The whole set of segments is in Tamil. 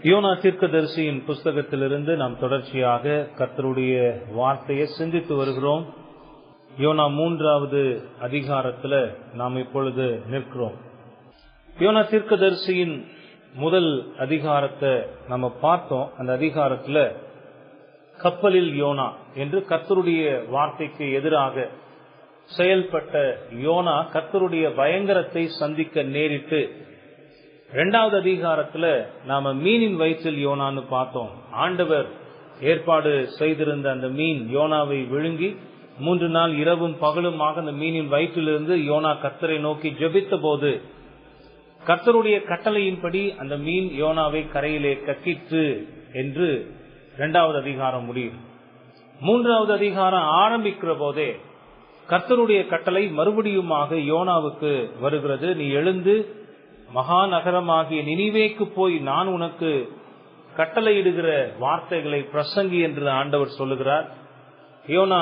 யோனா தீர்க்கதரிசியின் புஸ்தகத்திலிருந்து நாம் தொடர்ச்சியாக கர்த்தருடைய வார்த்தையை சிந்தித்து வருகிறோம். யோனா 3வது அதிகாரத்தில் நாம் இப்பொழுது நிற்கிறோம். யோனா தீர்க்கதரிசியின் முதல் அதிகாரத்தை நம்ம பார்த்தோம். அந்த அதிகாரத்தில் கப்பலில் யோனா என்று கர்த்தருடைய வார்த்தைக்கு எதிராக செயல்பட்ட யோனா கர்த்தருடைய பயங்கரத்தை சந்திக்க நேரிட்டு, 2வது அதிகாரத்துல நாம மீனின் வயிற்றில் யோனான்னு பார்த்தோம். ஆண்டவர் ஏற்பாடு செய்திருந்த அந்த மீன் யோனாவை விழுங்கி 3 நாள் இரவும் பகலுமாக அந்த மீனின் வயிற்றிலிருந்து யோனா கர்த்தரை நோக்கி ஜெபித்த போது கர்த்தருடைய கட்டளையின்படி அந்த மீன் யோனாவை கரையிலே கக்கிற்று என்று 2வது அதிகாரம் முடியும். 3வது அதிகாரம் ஆரம்பிக்கிற போதே கர்த்தருடைய கட்டளை மறுபடியுமாக யோனாவுக்கு வருகிறது. நீ எழுந்து மகாநகரமாகிய நினிவேக்கு போய் நான் உனக்கு கட்டளையிடுகிற வார்த்தைகளை பிரசங்கி என்று ஆண்டவர் சொல்லுகிறார். யோனா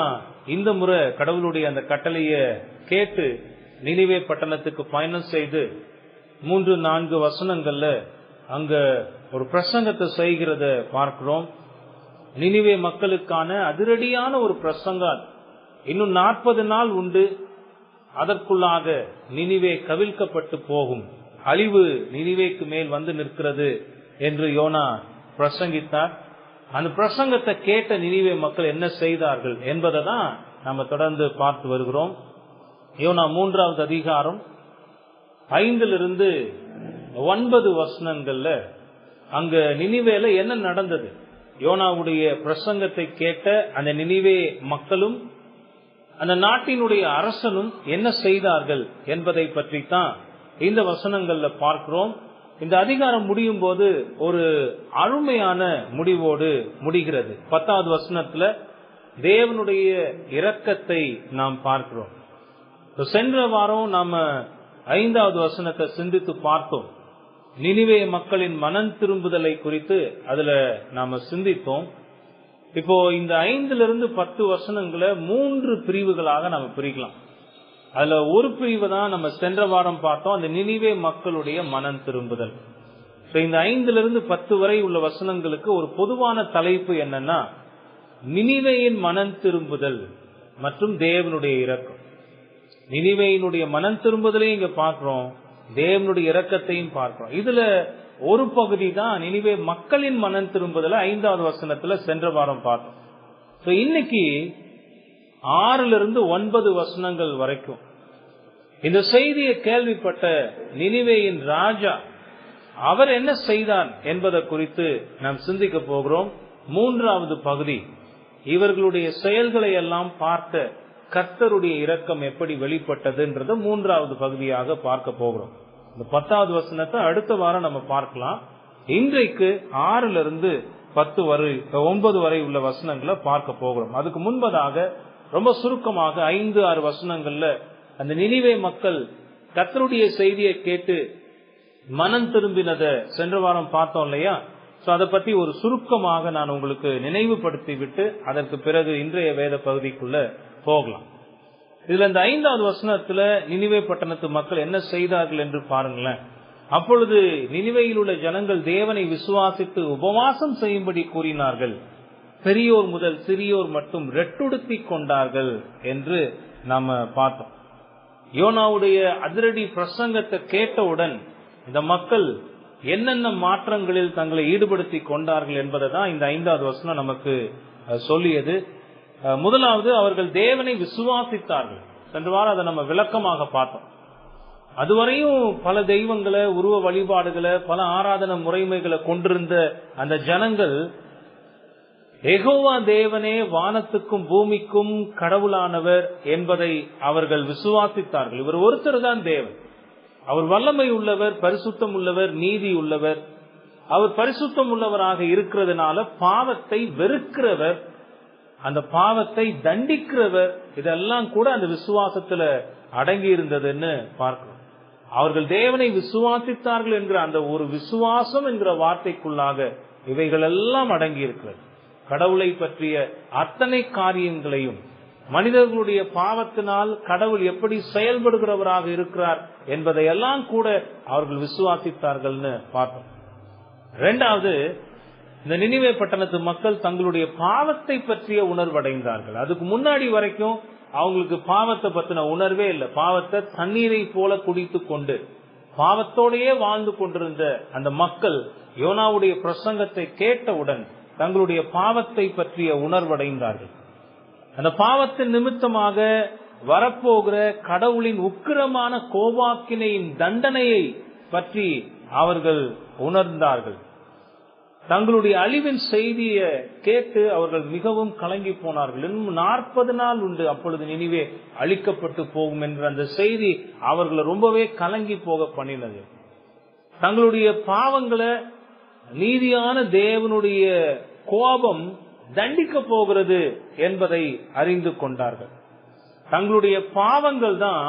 இந்த முறை கடவுளுடைய அந்த கட்டளைய கேட்டு நினிவே பட்டணத்துக்கு பயணம் செய்து 3-4 வசனங்கள்ல அங்க ஒரு பிரசங்கத்தை செய்கிறத பார்க்கிறோம். நினிவே மக்களுக்கான அதிரடியான ஒரு பிரசங்கம். இன்னும் 40 நாள் உண்டு, அதற்குள்ளாக நினிவே கவிழ்க்கப்பட்டு போகும், அழிவு நினிவேக்கு மேல் வந்து நிற்கிறது என்று யோனா பிரசங்கித்தார். அந்த பிரசங்கத்தை கேட்ட நினிவே மக்கள் என்ன செய்தார்கள் என்பதை தான் நம்ம தொடர்ந்து பார்த்து வருகிறோம். யோனா 3வது அதிகாரம் 5 9 வசனங்கள்ல அங்க நினிவேல என்ன நடந்தது, யோனாவுடைய பிரசங்கத்தை கேட்ட அந்த நினிவே மக்களும் அந்த நாட்டினுடைய அரசனும் என்ன செய்தார்கள் என்பதை பற்றி தான் இந்த வசனங்கள்ல பார்க்கிறோம். இந்த அதிகாரம் முடியும் போது ஒரு அருமையான முடிவோடு முடிகிறது. 10வது வசனத்துல தேவனுடைய இரக்கத்தை நாம் பார்க்கிறோம். சென்ற வாரம் நாம 5வது வசனத்தை சிந்தித்து பார்த்தோம். நினிவே மக்களின் மனம் திரும்புதலை குறித்து அதுல நாம சிந்தித்தோம். இப்போ இந்த 5-10 வசனங்களை 3 பிரிவுகளாக நாம பிரிக்கலாம். அதுல ஒரு பிரிவு தான் நம்ம சென்ற வாரம் பார்த்தோம், அந்த நினிவே மக்களுடைய மனம் திரும்புதல். இந்த 5-10 வரை உள்ள வசனங்களுக்கு ஒரு பொதுவான தலைப்பு என்னன்னா, நினிவேயின் மனம் திரும்புதல் மற்றும் தேவனுடைய இரக்கம். நினிவேயினுடைய மனம் திரும்புதலையும் இங்க பார்க்கிறோம், தேவனுடைய இரக்கத்தையும் பார்க்கிறோம். இதுல ஒரு பகுதி தான் நினிவே மக்களின் மனம் திரும்புதல 5வது வசனத்துல சென்ற வாரம் பார்த்தோம். இன்னைக்கு 6-9 வசனங்கள் வரைக்கும் இந்த செய்தியை கேள்விப்பட்ட நினிவேயின் ராஜா அவர் என்ன செய்தார் என்பதை குறித்து நாம் சிந்திக்க போகிறோம். 3வது பகுதி இவர்களுடைய செயல்களை எல்லாம் பார்த்த கர்த்தருடைய இரக்கம் எப்படி வெளிப்பட்டதுன்றத 3வது பகுதியாக பார்க்க போகிறோம். இந்த 10வது வசனத்தை அடுத்த வாரம் நம்ம பார்க்கலாம். இன்றைக்கு 6-10 வரை 9 வரை உள்ள வசனங்களை பார்க்க போகிறோம். அதுக்கு முன்பதாக ரொம்ப சுருக்கமாக 5-6 வசனங்கள்ல அந்த நினிவே மக்கள் கர்த்தருடைய செய்தியை கேட்டு மனம் திரும்பினதை சென்ற வாரம் பார்த்தோம் இல்லையா? அதை பத்தி ஒரு சுருக்கமாக நான் உங்களுக்கு நினைவுபடுத்தி விட்டு அதற்கு பிறகு இன்றைய வேத பகுதிக்குள்ள போகலாம். இதுல இந்த 5வது வசனத்துல நினிவே பட்டணத்து மக்கள் என்ன செய்தார்கள் என்று பாருங்களேன். அப்பொழுது நினிவேயில் உள்ள ஜனங்கள் தேவனை விசுவாசித்து உபவாசம் செய்யும்படி கூறினார்கள், பெரியோர் முதல் சிறியோர் மட்டும் ரெட்டுடுத்தி கொண்டார்கள் என்று நாம பார்த்தோம். யோனாவுடைய அதிரடி பிரசங்கத்தை கேட்டவுடன் இந்த மக்கள் என்னென்ன மாற்றங்களில் தங்களை ஈடுபடுத்தி கொண்டார்கள் என்பதை தான் இந்த 5வது வசனம் நமக்கு சொல்லியது. முதலாவது, அவர்கள் தேவனை விசுவாசித்தார்கள். சென்ற வாரம் அதை நம்ம விளக்கமாக பார்த்தோம். அதுவரையும் பல தெய்வங்களை, உருவ வழிபாடுகளை, பல ஆராதனை முறைமைகளை கொண்டிருந்த அந்த ஜனங்கள் யெகோவா தேவனே வானத்துக்கும் பூமிக்கும் கடவுளானவர் என்பதை அவர்கள் விசுவாசித்தார்கள். இவர் ஒருத்தர் தான் தேவன். அவர் வல்லமை உள்ளவர், பரிசுத்தம் உள்ளவர், நீதி உள்ளவர். அவர் பரிசுத்தம் உள்ளவராக இருக்கிறதுனால பாவத்தை வெறுக்கிறவர், அந்த பாவத்தை தண்டிக்கிறவர். இதெல்லாம் கூட அந்த விசுவாசத்துல அடங்கி இருந்ததுன்னு பார்க்கிறோம். அவர்கள் தேவனை விசுவாசித்தார்கள் என்கிற அந்த ஒரு விசுவாசம் என்கிற வார்த்தைக்குள்ளாக இவைகள் எல்லாம் அடங்கி இருக்கிறது. கடவுளை பற்றிய அத்தனை காரியங்களையும் மனிதர்களுடைய பாவத்தினால் கடவுள் எப்படி செயல்படுகிறவராக இருக்கிறார் என்பதையெல்லாம் கூட அவர்கள் விசுவாசித்தார்கள்னு பார்த்தோம். இரண்டாவது, இந்த நினிவே பட்டணத்து மக்கள் தங்களுடைய பாவத்தை பற்றிய உணர்வடைந்தார்கள். அதுக்கு முன்னாடி வரைக்கும் அவங்களுக்கு பாவத்தை பத்தின உணர்வே இல்லை. பாவத்தை தண்ணீரை போல குடித்து கொண்டு பாவத்தோடையே வாழ்ந்து கொண்டிருந்த அந்த மக்கள் யோனாவுடைய பிரசங்கத்தை கேட்டவுடன் தங்களுடைய பாவத்தை பற்றிய உணர்வடைந்தார்கள். அந்த பாவத்தின் நிமித்தமாக வரப்போகிற கடவுளின் உக்கிரமான கோபாக்கினையின் தண்டனையை பற்றி அவர்கள் உணர்ந்தார்கள். தங்களுடைய அழிவின் செய்தியை கேட்டு அவர்கள் மிகவும் கலங்கி போனார்கள். இன்னும் 40 நாள் உண்டு, அப்பொழுது நினிவே அழிக்கப்பட்டு போகும் என்ற அந்த செய்தி அவர்களை ரொம்பவே கலங்கி போக பண்ணினது. தங்களுடைய பாவங்களை நீதியான தேவனுடைய கோபம் தண்டிக்க போகிறது என்பதை அறிந்து கொண்டார்கள். தங்களுடைய பாவங்கள் தான்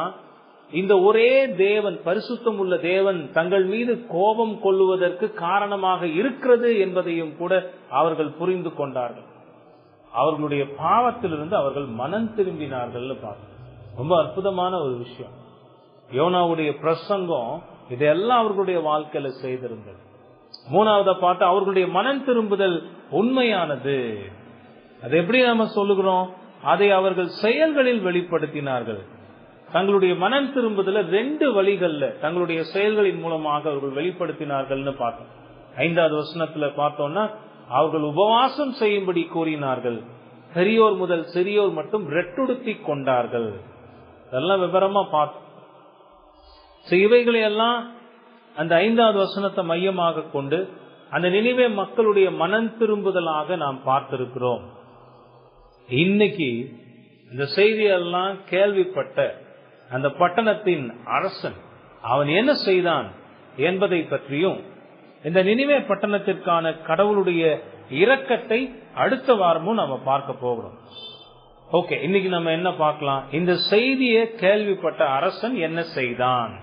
இந்த ஒரே தேவன், பரிசுத்தம் உள்ள தேவன் தங்கள் மீது கோபம் கொள்ளுவதற்கு காரணமாக இருக்கிறது என்பதையும் கூட அவர்கள் புரிந்து கொண்டார்கள். அவர்களுடைய பாவத்திலிருந்து அவர்கள் மனம் திரும்பினார்கள். ரொம்ப அற்புதமான ஒரு விஷயம். யோனாவுடைய பிரசங்கம் இதெல்லாம் அவர்களுடைய வாழ்க்கையில செய்திருந்தது. மூணாவத பார்த்து அவர்களுடைய மனம் திரும்புதல் உண்மையானது. அது எப்படி நாம சொல்லுகிறோம்? அதை அவர்கள் செயல்களில் வெளிப்படுத்தினார்கள். தங்களுடைய மனம் திரும்புதல 2 வழிகள்ல தங்களுடைய செயல்களின் மூலமாக அவர்கள் வெளிப்படுத்தினார்கள் பார்த்தோம். 5வது வசனத்துல பார்த்தோம்னா, அவர்கள் உபவாசம் செய்யும்படி கூறினார்கள். பெரியோர் முதல் சிறியோர் மட்டும் ரெட்டுடுத்தி கொண்டார்கள். இதெல்லாம் விவரமா பார்த்தோம். இவைகளை எல்லாம் அந்த 5வது வசனத்தை மையமாக கொண்டு அந்த நினிவே மக்களுடைய மனம் திரும்புதலாக நாம் பார்த்திருக்கிறோம். இன்னைக்கு இந்த செய்தியெல்லாம் கேள்விப்பட்ட அந்த பட்டணத்தின் அரசன் அவன் என்ன செய்தான் என்பதை பற்றியும், இந்த நினிவே பட்டணத்திற்கான கடவுளுடைய இரக்கத்தை அடுத்த வாரமும் நம்ம பார்க்க போகிறோம். ஓகே, இன்னைக்கு நம்ம என்ன பார்க்கலாம்? இந்த செய்தியை கேள்விப்பட்ட அரசன் என்ன செய்தான்?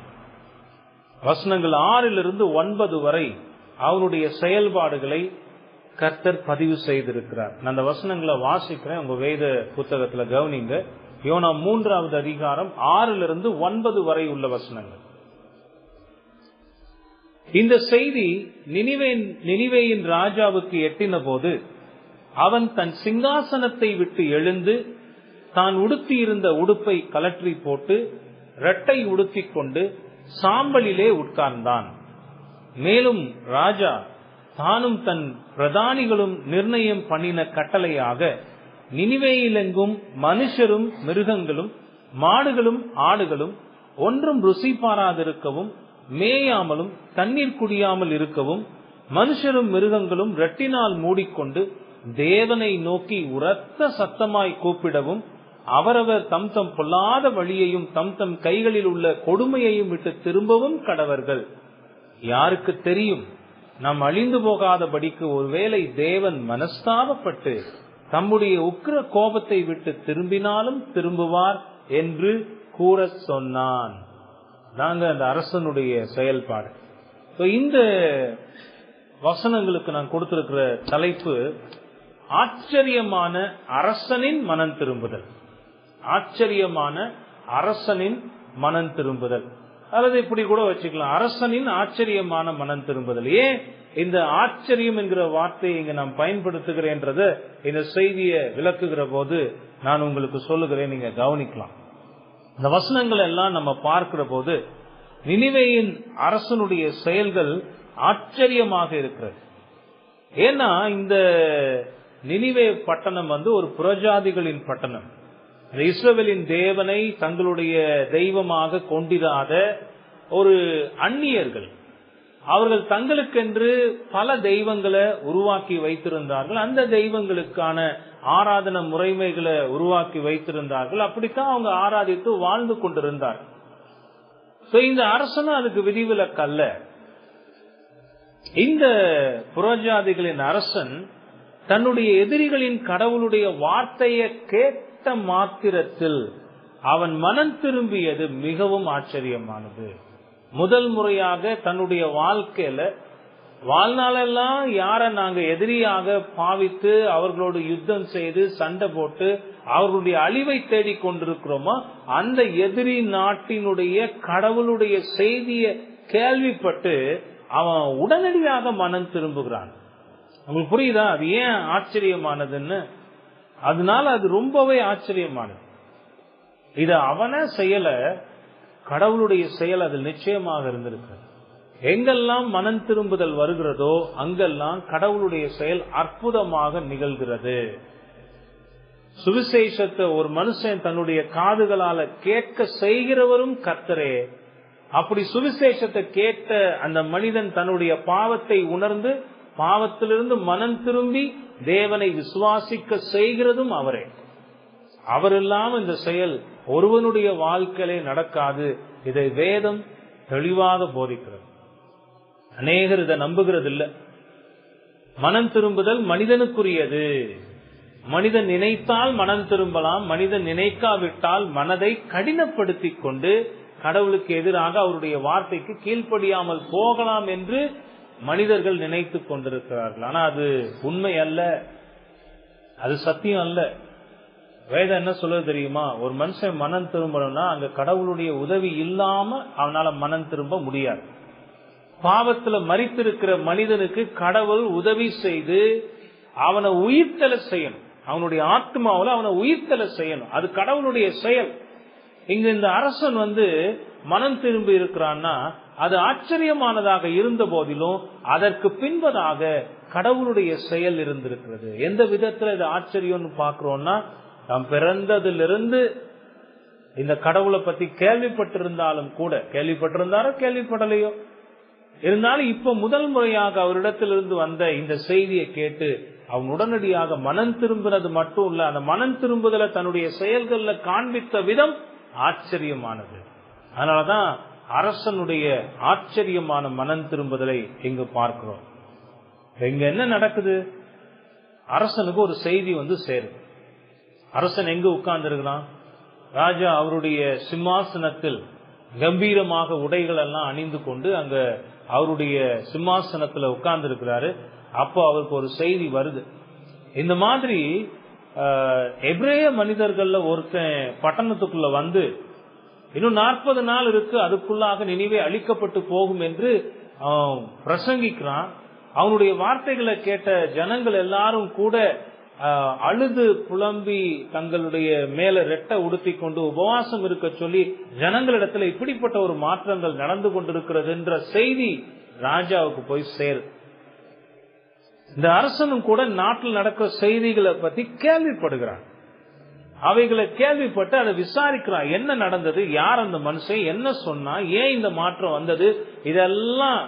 வசனங்கள் 6 - 9 வரை அவருடைய செயல்பாடுகளை கர்த்தர் பதிவு செய்திருக்கிறார். நான் அந்த வசனங்களை வாசிக்கிறேன், உங்க வேத புத்தகத்துல கவனிங்க. யோனா 3வது அதிகாரம் 6 - 9 வரை உள்ள வசனங்கள். இந்த செய்தி நினிவேயின் ராஜாவுக்கு எட்டின போது அவன் தன் சிங்காசனத்தை விட்டு எழுந்து தான் உடுத்தியிருந்த உடுப்பை கலற்றி போட்டு இரட்டை உடுத்திக் கொண்டு சாம்பலிலே உட்கார்ந்தான். மேலும் ராஜா தானும் தன் பிரதானிகளும் நிர்ணயம் பண்ணின கட்டளையாக நினிவேயிலெங்கும் மனுஷரும் மிருகங்களும் மாடுகளும் ஆடுகளும் ஒன்றும் ருசி பாராதிருக்கவும் மேயாமலும் தண்ணீர் குடியாமல் இருக்கவும் மனுஷரும் மிருகங்களும் இரட்டினால் மூடிக்கொண்டு தேவனை நோக்கி உரத்த சத்தமாய் கூப்பிடவும் அவரவர் தம் தம் பொல்லாத வழியையும் தம் தம் கைகளில் உள்ள கொடுமையையும் விட்டு திரும்பவும் கடவர்கள். யாருக்கு தெரியும், நாம் அழிந்து போகாதபடிக்கு ஒருவேளை தேவன் மனஸ்தாபப்பட்டு தம்முடைய உக்கிர கோபத்தை விட்டு திரும்பினாலும் திரும்புவார் என்று கூற சொன்னான். நாங்க அந்த அரசனுடைய செயல்பாடு. இந்த வசனங்களுக்கு நான் கொடுத்திருக்கிற தலைப்பு ஆச்சரியமான அரசனின் மனம் திரும்புதல். ஆச்சரியமான அரசனின் மனம் திரும்புதல், அல்லது இப்படி கூட வச்சுக்கலாம், அரசனின் ஆச்சரியமான மனம் திரும்புதல். ஏன் இந்த ஆச்சரியம் என்கிற வார்த்தையை இங்க நான் பயன்படுத்துகிறேன்றத இந்த செய்தியை விளக்குகிற போது நான் உங்களுக்கு சொல்லுகிறேன், நீங்க கவனிக்கலாம். இந்த வசனங்கள் எல்லாம் நம்ம பார்க்கிற போது நினிவேயின் அரசனுடைய செயல்கள் ஆச்சரியமாக இருக்கிறது. ஏன்னா இந்த நினிவே பட்டணம் ஒரு புறஜாதிகளின் பட்டணம். இஸ்ரவேலின் தேவனை தங்களுடைய தெய்வமாக கொண்டிராத ஒரு அந்நியர்கள். அவர்கள் தங்களுக்கென்று பல தெய்வங்களை உருவாக்கி வைத்திருந்தார்கள். அந்த தெய்வங்களுக்கான ஆராதனை முறைமைகளை உருவாக்கி வைத்திருந்தார்கள். அப்படித்தான் அவங்க ஆராதித்து வாழ்ந்து கொண்டிருந்தார்கள். இந்த அரசனும் அதுக்கு விதிவிலக்கு அல்ல. இந்த புறஜாதிகளின் அரசன் தன்னுடைய எதிரிகளின் கடவுளுடைய வார்த்தையை கேட்ட மாத்திரத்தில் அவன் மனம் திரும்பியது மிகவும் ஆச்சரியமானது. முதல் முறையாக தன்னுடைய வாழ்க்கையில வாழ்நாளெல்லாம் யாரை நாங்க எதிரியாக பாவித்து அவர்களோடு யுத்தம் செய்து சண்டை போட்டு அவர்களுடைய அழிவை தேடிக் கொண்டிருக்கிறோமோ அந்த எதிரி நாட்டினுடைய கடவுளுடைய செய்தியை கேள்விப்பட்டு அவன் உடனடியாக மனம் திரும்புகிறான். உங்களுக்கு புரியுதா அது ஏன் ஆச்சரியமானதுன்னு? அதனால அது ரொம்பவே ஆச்சரியமானது. இது அவன செயல, கடவுளுடைய செயல் அது நிச்சயமாக இருந்திருக்கு. எங்கெல்லாம் மனம் திரும்புதல் வருகிறதோ அங்கெல்லாம் கடவுளுடைய செயல் அற்புதமாக நிகழ்கிறது. சுவிசேஷத்தை ஒரு மனுஷன் தன்னுடைய காதுகளால கேட்க செய்கிறவரும் கர்த்தரே. அப்படி சுவிசேஷத்தை கேட்ட அந்த மனிதன் தன்னுடைய பாவத்தை உணர்ந்து பாவத்திலிருந்து மனம் திரும்பி தேவனை விசுவாசிக்க செய்கிறதும் அவரே. அவர் இல்லாம இந்த செயல் ஒருவனுடைய வாழ்க்கையிலே நடக்காது. இதை வேதம் தெளிவாக போதிக்கிறது. அநேகர் இதை நம்புகிறது இல்லை. மனம் திரும்புதல் மனிதனுக்குரியது. மனிதன் நினைத்தால் மனம் திரும்பலாம், மனிதன் நினைக்காவிட்டால் மனதை கடினப்படுத்தி கொண்டு கடவுளுக்கு எதிராக அவருடைய வார்த்தைக்கு கீழ்ப்படியாமல் போகலாம் என்று மனிதர்கள் நினைத்துக் கொண்டிருக்கிறார்கள். ஆனா அது உண்மை அல்ல, அது சத்தியம் அல்ல. வேதம் என்ன சொல்றது தெரியுமா? ஒரு மனுஷன் மனம் திரும்பணும்னா அங்க கடவுளுடைய உதவி இல்லாம அவனால மனம் திரும்ப முடியாது. பாவத்துல மரித்திருக்கிற மனிதனுக்கு கடவுள் உதவி செய்து அவனை உயிர்த்தெழ செய்யணும். அவனுடைய ஆத்மாவில் அவனை உயிர்த்தெழ செய்யணும். அது கடவுளுடைய செயல். இங்க இந்த அரசன் மனம் திரும்பி இருக்கிறான்னா அது ஆச்சரியமானதாக இருந்த போதிலும் அதற்கு பின்பதாக கடவுளுடைய செயல் இருந்திருக்கிறது. எந்த விதத்துல இது ஆச்சரியம்னு பாக்குறோம்னா, நாம் பிறந்ததிலிருந்து இந்த கடவுளை பத்தி கேள்விப்பட்டிருந்தாலும் கூட, கேள்விப்பட்டிருந்தாரோ கேள்விப்படலையோ இருந்தாலும் இப்ப முதல் முறையாக அவரிடத்திலிருந்து வந்த இந்த செய்தியை கேட்டு அவன் உடனடியாக மனம் திரும்பினது மட்டும் இல்ல, அந்த மனம் திரும்புதல தன்னுடைய செயல்கள்ல காண்பித்த விதம் ஆச்சரியமானது. அதனாலதான் அரசனுடைய ஆச்சரியமான மனம் திரும்புதலை இங்கு பார்க்கிறோம். இங்க என்ன நடக்குது? அரசனுக்கு ஒரு செய்தி சேருது. அரசன் எங்க உட்கார்ந்து இருக்கிறான்? ராஜா அவருடைய சிம்மாசனத்தில் கம்பீரமாக உடைகள் எல்லாம் அணிந்து கொண்டு அங்க அவருடைய சிம்மாசனத்துல உட்கார்ந்து இருக்கிறாரு. அப்போ அவருக்கு ஒரு செய்தி வருது. இந்த மாதிரி எபிரேய மனிதர்கள்ல ஒருத்தன் பட்டணத்துக்குள்ள இன்னும் 40 நாள் இருக்கு, அதுக்குள்ளாக நினிவே அழிக்கப்பட்டு போகும் என்று பிரசங்கிக்கிறான். அவனுடைய வார்த்தைகளை கேட்ட ஜனங்கள் எல்லாரும் கூட அழுது புலம்பி தங்களுடைய மேல ரெட்டை உடுத்தி கொண்டு உபவாசம் இருக்க சொல்லி ஜனங்களிடத்துல இப்படிப்பட்ட ஒரு மாற்றங்கள் நடந்து கொண்டிருக்கிறது என்ற செய்தி ராஜாவுக்கு போய் சேரு. இந்த அரசனும் கூட நாட்டில் நடக்கிற செய்திகளை பத்தி கேள்விப்படுகிறான். அவைகளை கேள்விப்பட்டு அதை விசாரிக்கிறான். என்ன நடந்தது, யார் அந்த மனுஷன், என்ன சொன்னா, ஏன் இந்த மாற்றம் வந்தது, இதெல்லாம்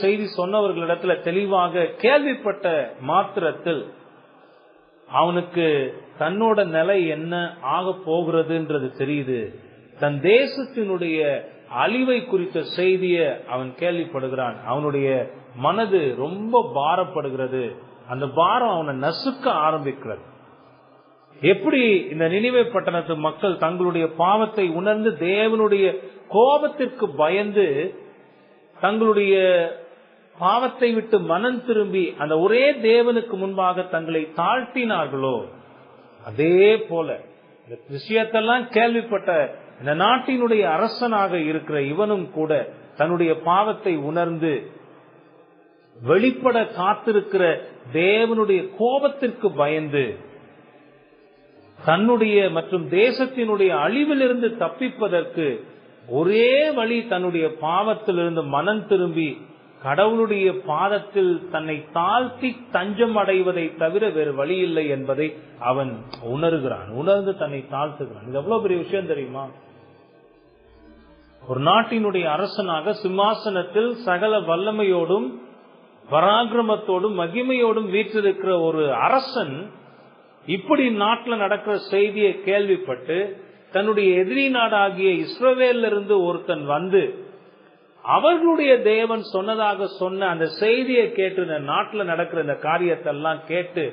செய்தி சொன்னவர்களிடத்துல தெளிவாக கேள்விப்பட்ட மாத்திரத்தில் அவனுக்கு தன்னோட நிலை என்ன ஆக போகிறதுன்றது தெரியுது. தன் தேசத்தினுடைய அழிவை குறித்த செய்திய அவன் கேள்விப்படுகிறான். அவனுடைய மனது ரொம்ப பாரப்படுகிறது. அந்த பாரம் அவனை நசுக்க ஆரம்பிக்கிறது. எப்படி இந்த நினிவே பட்டணத்து மக்கள் தங்களுடைய பாவத்தை உணர்ந்து தேவனுடைய கோபத்திற்கு பயந்து தங்களுடைய பாவத்தை விட்டு மனம் திரும்பி அந்த ஒரே தேவனுக்கு முன்பாக தங்களை தாழ்த்தினார்களோ, அதே போல இந்த விஷயத்தெல்லாம் கேள்விப்பட்ட இந்த நாட்டினுடைய அரசனாக இருக்கிற இவனும் கூட தன்னுடைய பாவத்தை உணர்ந்து வெளிப்பட காத்திருக்கிற தேவனுடைய கோபத்திற்கு பயந்து தன்னுடைய மற்றும் தேசத்தினுடைய அழிவிலிருந்து தப்பிப்பதற்கு ஒரே வழி தன்னுடைய பாவத்திலிருந்து மனம் திரும்பி கடவுளுடைய பாதத்தில் தன்னை தாழ்த்தி தஞ்சம் அடைவதை தவிர வேறு வழி இல்லை என்பதை அவன் உணர்கிறான். உணர்ந்து தன்னை தாழ்த்துகிறான். இது எவ்வளவு பெரிய விஷயம் தெரியுமா? ஒரு நாட்டினுடைய அரசனாக சிம்மாசனத்தில் சகல வல்லமையோடும் பராக்கிரமத்தோடும் மகிமையோடும் வீற்றிருக்கிற ஒரு அரசன் இப்படி நாட்டில் நடக்கிற செய்தியை கேள்விப்பட்டு தன்னுடைய எதிரி நாடாகிய இஸ்ரவேல்ல இருந்து ஒருத்தன் அவர்களுடைய தேவன் சொன்னதாக சொன்ன அந்த செய்தியை கேட்டு இந்த நாட்டில் நடக்கிற இந்த காரியத்தை எல்லாம் கேட்டு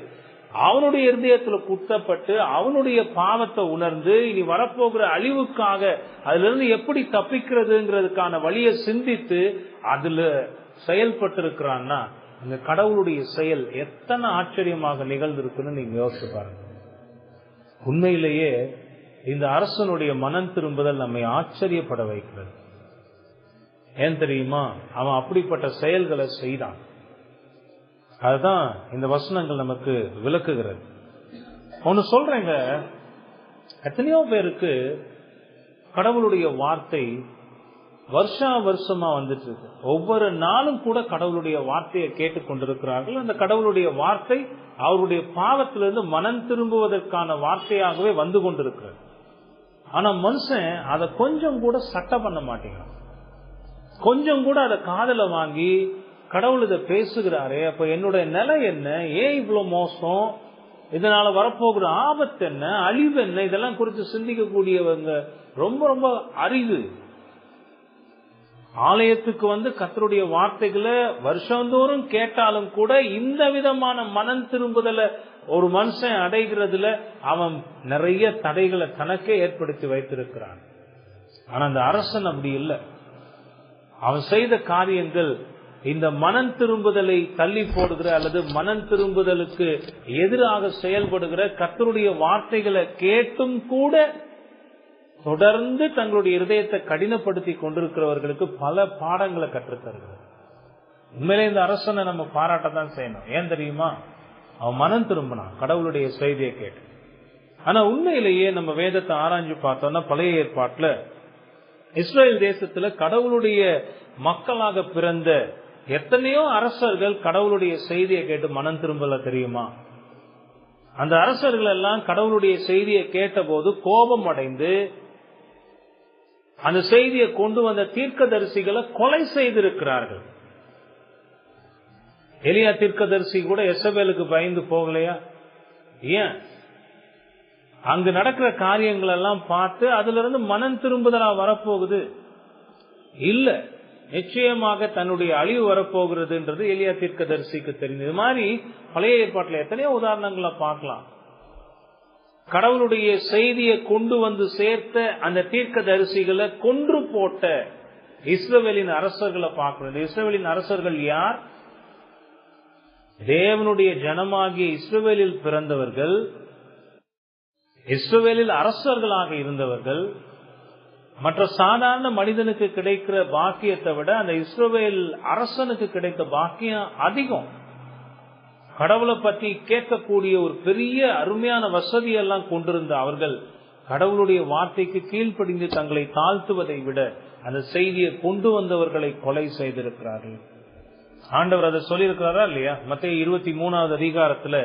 அவனுடைய இருதயத்துல குத்தப்பட்டு அவனுடைய பாவத்தை உணர்ந்து இனி வரப்போகிற அழிவுக்காக அதுல இருந்து எப்படி தப்பிக்கிறதுங்கிறதுக்கான வழியை சிந்தித்து அதுல செயல்பட்டு இருக்கிறான்னா இந்த கடவுளுடைய செயல் எத்தனை ஆச்சரியமாக நிகழ்ந்திருக்குன்னு நீங்க யோசிச்சு பாருங்க. உண்மையிலேயே இந்த அரசனுடைய மனம் திரும்புதல் நம்மை ஆச்சரியப்பட வைக்கிறது. ஏன் தெரியுமா? அவன் அப்படிப்பட்ட செயல்களை செய்தான். அதுதான் இந்த வசனங்கள் நமக்கு விளக்குகிறது. ஒன்னு சொல்றேங்க, எத்தனையோ பேருக்கு கடவுளுடைய வார்த்தை வருஷா வருஷமா வந்துட்டு இருக்கு. ஒவ்வொரு நாளும் கூட கடவுளுடைய வார்த்தையை கேட்டுக்கொண்டிருக்கிறார்கள். அந்த கடவுளுடைய வார்த்தை அவருடைய பாவத்திலிருந்து மனம் திரும்புவதற்கான வார்த்தையாகவே வந்து கொண்டிருக்கிறது. ஆனா மனுஷன் அதை கொஞ்சம் கூட சட்டம் பண்ண மாட்டேங்கிறான். கொஞ்சம் கூட அதை காதுல வாங்கி கடவுள் இதை பேசுகிறாரே, அப்ப என்னுடைய நிலை என்ன, ஏன் இவ்வளவு மோசம், இதனால வரப்போகிற ஆபத்து என்ன, அழிவு என்ன, இதெல்லாம் குறித்து சிந்திக்கக்கூடியவங்க ரொம்ப ரொம்ப அரிது. ஆலயத்துக்கு வந்து கர்த்தருடைய வார்த்தைகளை வருஷந்தோறும் கேட்டாலும் கூட இந்த விதமான மனம் திரும்புதல ஒரு மனுஷன் அடைகிறதுல அவன் நிறைய தடைகளை தனக்கே ஏற்படுத்தி வைத்திருக்கிறான். ஆனா அந்த அரசன் அப்படி இல்லை. அவன் செய்த காரியங்கள் இந்த மனம் திரும்புதலை தள்ளி போடுகிற அல்லது மனம் திரும்புதலுக்கு எதிராக செயல்படுகிற கர்த்தருடைய வார்த்தைகளை கேட்டும் கூட தொடர்ந்து தங்களுடைய இருதயத்தை கடினப்படுத்தி கொண்டிருக்கிறவர்களுக்கு பல பாடங்களை கற்றுத்தருகிறது. உண்மையிலே இந்த அரசனை நம்ம பாராட்டத்தான் செய்யணும். ஏன் தெரியுமா? அவன் மனம் திரும்பினான் கடவுளுடைய செய்தியை கேட்டு. ஆனா உண்மையிலேயே நம்ம வேதத்தை ஆராய்ஞ்சு பார்த்தோம்னா பழைய ஏற்பாட்டுல இஸ்ரேல் தேசத்துல கடவுளுடைய மக்களாக பிறந்த எத்தனையோ அரசர்கள் கடவுளுடைய செய்தியை கேட்டு மனம் திரும்பல தெரியுமா? அந்த அரசர்கள் எல்லாம் கடவுளுடைய செய்தியை கேட்ட போது கோபம் அடைந்து அந்த செய்தியை கொண்டு வந்த தீர்க்கதரிசிகளை கொலை செய்திருக்கிறார்கள். எலியா தீர்க்கதரிசி கூட எசபேலுக்கு பயந்து போகலையா? ஏன்? அங்கு நடக்கிற காரியங்கள் எல்லாம் பார்த்து அதுல இருந்து மனம் திரும்புதலா வரப்போகுது இல்ல, நிச்சயமாக தன்னுடைய அழிவு வரப்போகிறதுன்றது எலியா தீர்க்கதரிசிக்கு தெரிஞ்சது. இது மாதிரி பழைய ஏற்பாட்டில் எத்தனையோ உதாரணங்களை பார்க்கலாம். கடவுளுடைய செய்தியை கொண்டு வந்து சேர்த்த அந்த தீர்க்கதரிசிகளை கொன்று போட்ட இஸ்ரவேலின் அரசர்களை பார்க்கிறோம். இஸ்ரவேலின் அரசர்கள் யார்? தேவனுடைய ஜனமாகிய இஸ்ரவேலில் பிறந்தவர்கள், இஸ்ரவேலில் அரசர்களாக இருந்தவர்கள். மற்ற சாதாரண மனிதனுக்கு கிடைக்கிற பாக்கியத்தை விட அந்த இஸ்ரவேல் அரசனுக்கு கிடைத்த பாக்கியம் அதிகம். கடவுளை பற்றி கேட்கக்கூடிய ஒரு பெரிய அருமையான வசதியெல்லாம் கொண்டிருந்த அவர்கள் கடவுளுடைய வார்த்தைக்கு கீழ்ப்படிந்து தங்களை தாழ்த்துவதை விட அந்த செய்தியை கொண்டு வந்தவர்களை கொலை செய்திருக்கிறார்கள். ஆண்டவர் அதை சொல்லியிருக்கிறாரா இல்லையா? மத்தேயு 23வது அதிகாரத்துல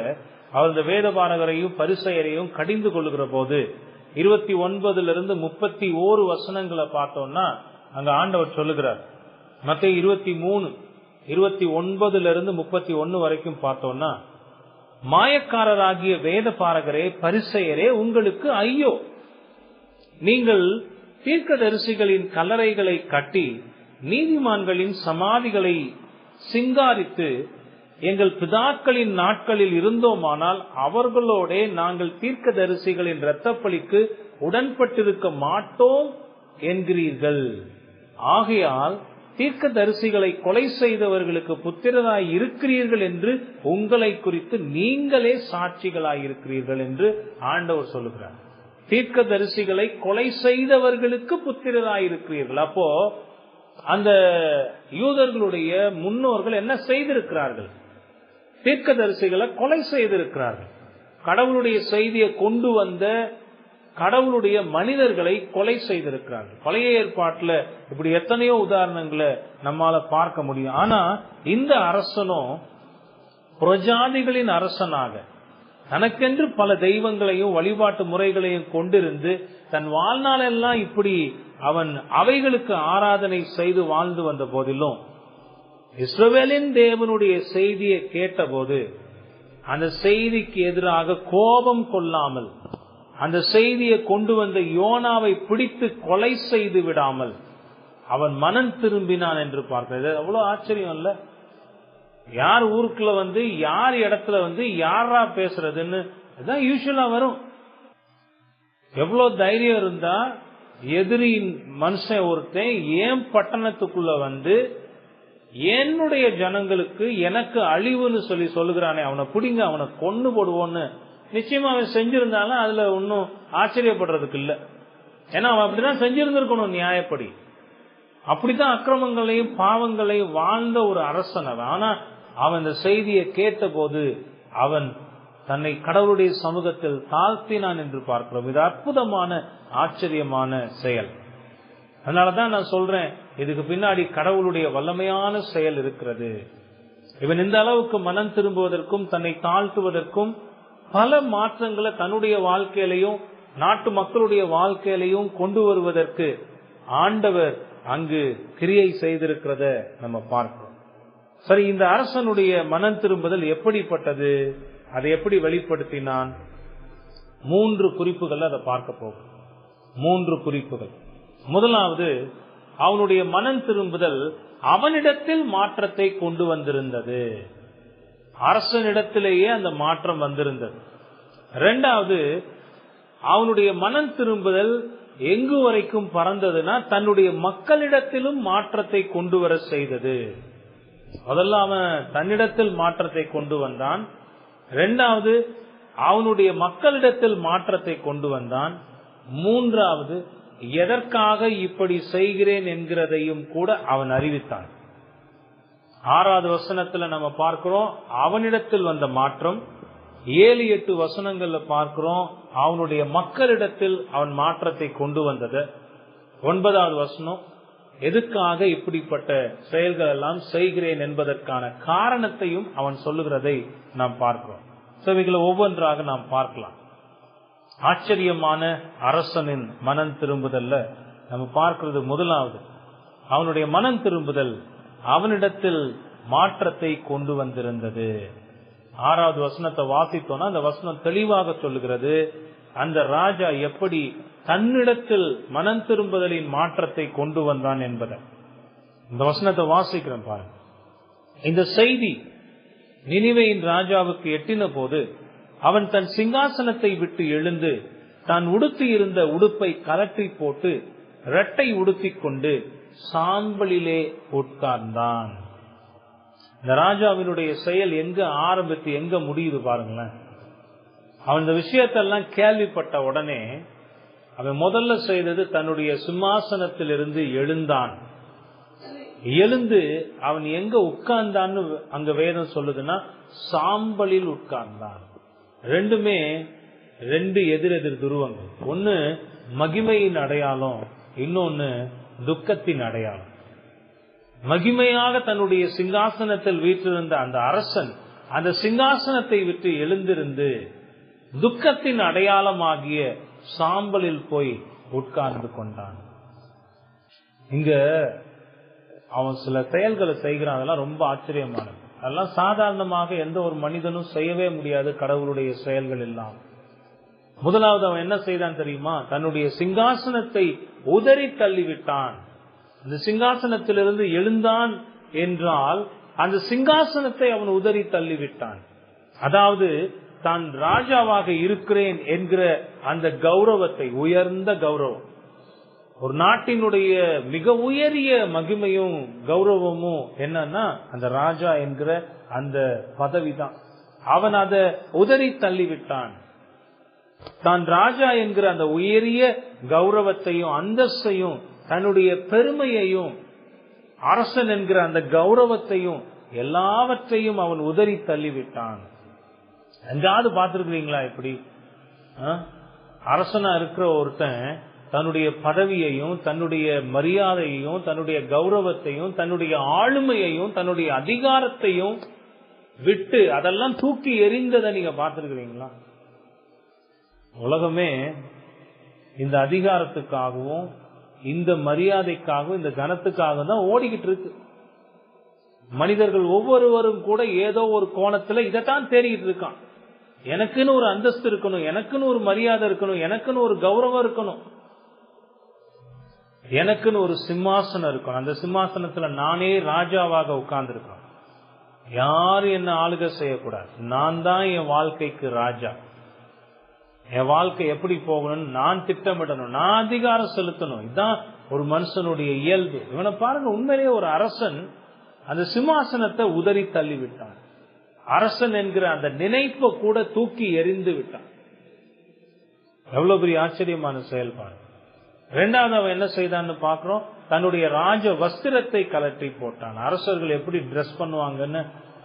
அவர் இந்த வேதபாரகரையும் பரிசேயரையும் கடிந்து கொள்ளுகிற போது 29 31 வசனங்களை பார்த்தோம்னா அங்க ஆண்டவர் சொல்லுகிறார். மத்தேயு 23 29 31 வரைக்கும் பார்த்தோம்னா, மாயக்காரராகிய வேதபாரகரே பரிசேயரே உங்களுக்கு ஐயோ, நீங்கள் தீர்க்கதரிசிகளின் கல்லறைகளை கட்டி நீதிமான்களின் சமாதிகளை சிங்காரித்து எங்கள் பிதாக்களின் நாட்களில் இருந்தோமானால் அவர்களோட நாங்கள் தீர்க்கதரிசிகளின் இரத்தப்பலிக்கு உடன்பட்டிருக்க மாட்டோம் என்கிறீர்கள். ஆகையால் தீர்க்கதரிசிகளை கொலை செய்தவர்களுக்கு புத்திரராய் இருக்கிறீர்கள் என்று உங்களை குறித்து நீங்களே சாட்சிகளாய் இருக்கிறீர்கள் என்று ஆண்டவர் சொல்லுகிறார். தீர்க்கதரிசிகளை கொலை செய்தவர்களுக்கு புத்திரராய் இருக்கிறீர்கள். அப்போ அந்த யூதர்களுடைய முன்னோர்கள் என்ன செய்திருக்கிறார்கள்? தீர்க்கதரிசிகளை கொலை செய்திருக்கிறார்கள். கடவுளுடைய செய்தியை கொண்டு வந்த கடவுளுடைய மனிதர்களை கொலை செய்திருக்கிறார்கள். பழைய ஏற்பாட்டுல இப்படி எத்தனையோ உதாரணங்களை நம்மால பார்க்க முடியும். ஆனா இந்த அரசனும் பிரஜாதிகளின் அரசனாக தனக்கென்று பல தெய்வங்களையும் வழிபாட்டு முறைகளையும் கொண்டிருந்து தன் வாழ்நாளெல்லாம் இப்படி அவன் அவைகளுக்கு ஆராதனை செய்து வாழ்ந்து வந்த போதிலும் இஸ்ரவேலின் தேவனுடைய செய்தியை கேட்டபோது அந்த செய்திக்கு எதிராக கோபம் கொள்ளாமல் அந்த செய்தியை கொண்டு வந்த யோனாவை பிடித்து கொலை செய்து விடாமல் அவன் மனம் திரும்பினான் என்று பார்க்கிறது. அவ்வளவு ஆச்சரியம் இல்ல? யார் ஊருக்குள்ள வந்து யார் இடத்துல வந்து யாரா பேசுறதுன்னு அதுதான் யூசுவலா வரும். எவ்வளவு தைரியம் இருந்தா எதிரியின் மனுஷன் ஒருத்தன் ஏன் பட்டணத்துக்குள்ள வந்து என்னுடைய ஜனங்களுக்கு எனக்கு அழிவுன்னு சொல்லி சொல்லுகிறானே, அவனை பிடிங்க, அவனை கொன்னு போடுவோன்னு நிச்சயமா அவன் செஞ்சிருந்தாலும் அதுல ஒன்னும் ஆச்சரியப்படுறதுக்கு இல்ல. ஏன்னா அவன் அப்படிதான் செஞ்சிருந்திருக்கணும் நியாயப்படி. அப்படித்தான் அக்கிரமங்களையும் பாவங்களையும் வாழ்ந்த ஒரு அரசன் அவன். ஆனா அவன் இந்த செய்தியை கேட்ட போது அவன் தன்னை கடவுளுடைய சமூகத்தில் தாழ்த்தினான் என்று பார்க்கிறோம். இது அற்புதமான ஆச்சரியமான செயல். அதனாலதான் நான் சொல்றேன், இதுக்கு பின்னாடி கடவுளுடைய வல்லமையான செயல் இருக்கிறது. இவன் இந்த அளவுக்கு மனம் திரும்புவதற்கும் தன்னை தாழ்த்துவதற்கும் பல மாற்றங்களை தன்னுடைய வாழ்க்கையிலையும் நாட்டு மக்களுடைய வாழ்க்கையிலையும் கொண்டு வருவதற்கு ஆண்டவர் அங்கு கிரியை செய்திருக்கிறத நம்ம பார்க்கிறோம். சரி, இந்த அரசனுடைய மனம் திரும்புதல் எப்படிப்பட்டது, அதை எப்படி வெளிப்படுத்தினான்? 3 குறிப்புகள் அதை பார்க்க போகும். 3 குறிப்புகள். முதலாவது, அவனுடைய மனம் திரும்புதல் அவனிடத்தில் மாற்றத்தை கொண்டு வந்திருந்தது. அரசனிடத்திலேயே அந்த மாற்றம் வந்திருந்தது. 2வது, அவனுடைய மனம் திரும்புதல் எங்கு வரைக்கும் பறந்ததுன்னா தன்னுடைய மக்களிடத்திலும் மாற்றத்தை கொண்டு வர செய்தது. அதெல்லாம் அவன் தன்னிடத்தில் மாற்றத்தை கொண்டு வந்தான். 2வது, அவனுடைய மக்களிடத்தில் மாற்றத்தை கொண்டு வந்தான். 3வது, எதற்காக இப்படி செய்கிறேன் என்கிறதையும் கூட அவன் அறிவித்தான். 6வது வசனத்துல நம்ம பார்க்கிறோம் அவனிடத்தில் வந்த மாற்றம். 7-8 வசனங்கள்ல பார்க்கிறோம் அவனுடைய மக்களிடத்தில் அவன் மாற்றத்தை கொண்டு வந்தது. 9வது வசனம் எதுக்காக இப்படிப்பட்ட செயல்கள் எல்லாம் செய்கிறேன் என்பதற்கான காரணத்தையும் அவன் சொல்லுகிறதை நாம் பார்க்கிறோம். இவைகளை ஒவ்வொன்றாக நாம் பார்க்கலாம். ஆச்சரியமான அரசனின் மனம் திரும்புதல்ல நம்ம பார்க்கிறது முதலாவது, அவனுடைய மனம் திரும்புதல் அவனிடத்தில் மாற்றத்தை கொண்டு வந்திருந்தது. 6வது வசனத்தை வாசித்தோம்னா அந்த வசனம் தெளிவாக சொல்லுகிறது அந்த ராஜா எப்படி தன்னிடத்தில் மனம் திரும்புதலின் மாற்றத்தை கொண்டு வந்தான் என்பதை. இந்த வசனத்தை வாசிக்கிறேன் பாருங்க. இந்த செய்தி நினிவேயின் ராஜாவுக்கு எட்டின போது அவன் தன் சிங்காசனத்தை விட்டு எழுந்து தான் உடுத்தி இருந்த உடுப்பை கலற்றி போட்டு இரட்டை உடுத்திக் கொண்டு சாம்பலிலே உட்கார்ந்தான். இந்த ராஜாவினுடைய செயல் எங்க ஆரம்பித்து எங்க முடியுது பாருங்களேன். அவன் இந்த விஷயத்தெல்லாம் கேள்விப்பட்ட உடனே அவன் முதல்ல செய்தது தன்னுடைய சிம்மாசனத்திலிருந்து எழுந்தான். எழுந்து அவன் எங்க உட்கார்ந்தான்னு அங்க வேதம் சொல்லுதுன்னா சாம்பலில் உட்கார்ந்தான். ரெண்டுமே 2 எதிரெதிர் துருவங்கள். ஒன்னு மகிமையின் அடையாளம், இன்னொன்னு துக்கத்தின் அடையாளம். மகிமையாக தன்னுடைய சிங்காசனத்தில் வீற்றிருந்த அந்த அரசன் அந்த சிங்காசனத்தை விட்டு எழுந்திருந்து துக்கத்தின் அடையாளமாகிய சாம்பலில் போய் உட்கார்ந்து கொண்டான். இங்க அவன் சில செயல்களை செய்கிறான், அதெல்லாம் ரொம்ப ஆச்சரியமானது. அதெல்லாம் சாதாரணமாக எந்த ஒரு மனிதனும் செய்யவே முடியாது கடவுளுடைய செயல்கள் எல்லாம். முதலாவது அவன் என்ன செய்தான் தெரியுமா? தன்னுடைய சிங்காசனத்தை உதறி தள்ளிவிட்டான். அந்த சிங்காசனத்திலிருந்து எழுந்தான் என்றால் அந்த சிங்காசனத்தை அவன் உதறி தள்ளிவிட்டான். அதாவது தான் ராஜாவாக இருக்கிறேன் என்கிற அந்த கௌரவத்தை, உயர்ந்த கௌரவம், ஒரு நாட்டினுடைய மிக உயரிய மகிமையும் கௌரவமும் என்னன்னா அந்த ராஜா என்கிற அந்த பதவிதான். அவன் அதை உதறி தள்ளிவிட்டான். தான் ராஜா என்கிற அந்த உயரிய கௌரவத்தையும் அந்தஸ்தையும் தன்னுடைய பெருமையையும் அரசன் என்கிற அந்த கௌரவத்தையும் எல்லாவற்றையும் அவன் உதறி தள்ளிவிட்டான். எங்காவது பார்த்திருக்கிறீங்களா இப்படி? அரசனா இருக்கிற ஒருத்தன் தன்னுடைய பதவியையும் தன்னுடைய மரியாதையையும் தன்னுடைய கௌரவத்தையும் தன்னுடைய ஆளுமையையும் தன்னுடைய அதிகாரத்தையும் விட்டு அதெல்லாம் தூக்கி எறிந்ததை நீங்க பார்த்திருக்கிறீங்களா? உலகமே இந்த அதிகாரத்துக்காகவும் இந்த மரியாதைக்காகவும் இந்த கனத்துக்காகவும் தான் ஓடிக்கிட்டு இருக்கு. மனிதர்கள் ஒவ்வொருவரும் கூட ஏதோ ஒரு கோணத்துல இதைத்தான் தேடிக்கிட்டு இருக்கான். எனக்குன்னு ஒரு அந்தஸ்து இருக்கணும், எனக்குன்னு ஒரு மரியாதை இருக்கணும், எனக்குன்னு ஒரு கௌரவம் இருக்கணும், எனக்குன்னு ஒரு சிம்மாசனம் இருக்கணும், அந்த சிம்மாசனத்துல நானே ராஜாவாக உட்கார்ந்து இருக்கணும், யாரும் என்ன ஆளுகை செய்யக்கூடாது. நான் தான் என் வாழ்க்கைக்கு ராஜா. என் வாழ்க்கை எப்படி போகணும்னு நான் திட்டமிடணும், நான் அதிகாரம் செலுத்தணும். இதுதான் ஒரு மனுஷனுடைய இயல்பு. இவனை பாருங்க, உண்மையிலேயே ஒரு அரசன் அந்த சிம்மாசனத்தை உதறி தள்ளி விட்டான். அரசன் என்கிற அந்த நினைப்பை கூட தூக்கி எறிந்து விட்டான். எவ்வளவு பெரிய ஆச்சரியமான செயல்பாடு. இரண்டாவது அவன் என்ன செய்தான்னு பாக்குறோம், தன்னுடைய ராஜ வஸ்திரத்தை கலற்றி போட்டான். அரசர்கள் எப்படி ட்ரெஸ் பண்ணுவாங்கன்னு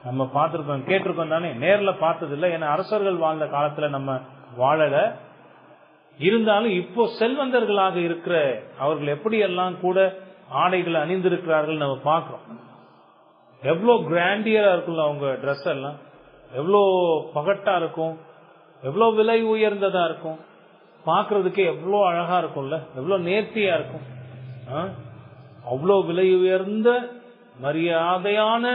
நம்ம பார்த்திருக்கோம், கேட்டிருக்கோம் தானே, நேர்ல பார்த்தது இல்லை. ஏன்னா அரசர்கள் வாழ்ந்த காலத்துல நம்ம வாழல. இருந்தாலும் இப்போ செல்வந்தர்களாக இருக்கிற அவர்கள் எப்படி எல்லாம் கூட ஆடைகளை அணிந்திருக்கிறார்கள் நம்ம பார்க்கிறோம். எவ்வளவு கிராண்டியரா இருக்கும்ல அவங்க ட்ரெஸ் எல்லாம், எவ்வளோ பகட்டா இருக்கும், எவ்வளவு விலை உயர்ந்ததா இருக்கும், பாக்குறதுக்கு எவ்வளவு அழகா இருக்கும்ல, எவ்வளவு நேர்த்தியா இருக்கும். அவ்வளவு விலை உயர்ந்த மரியாதையான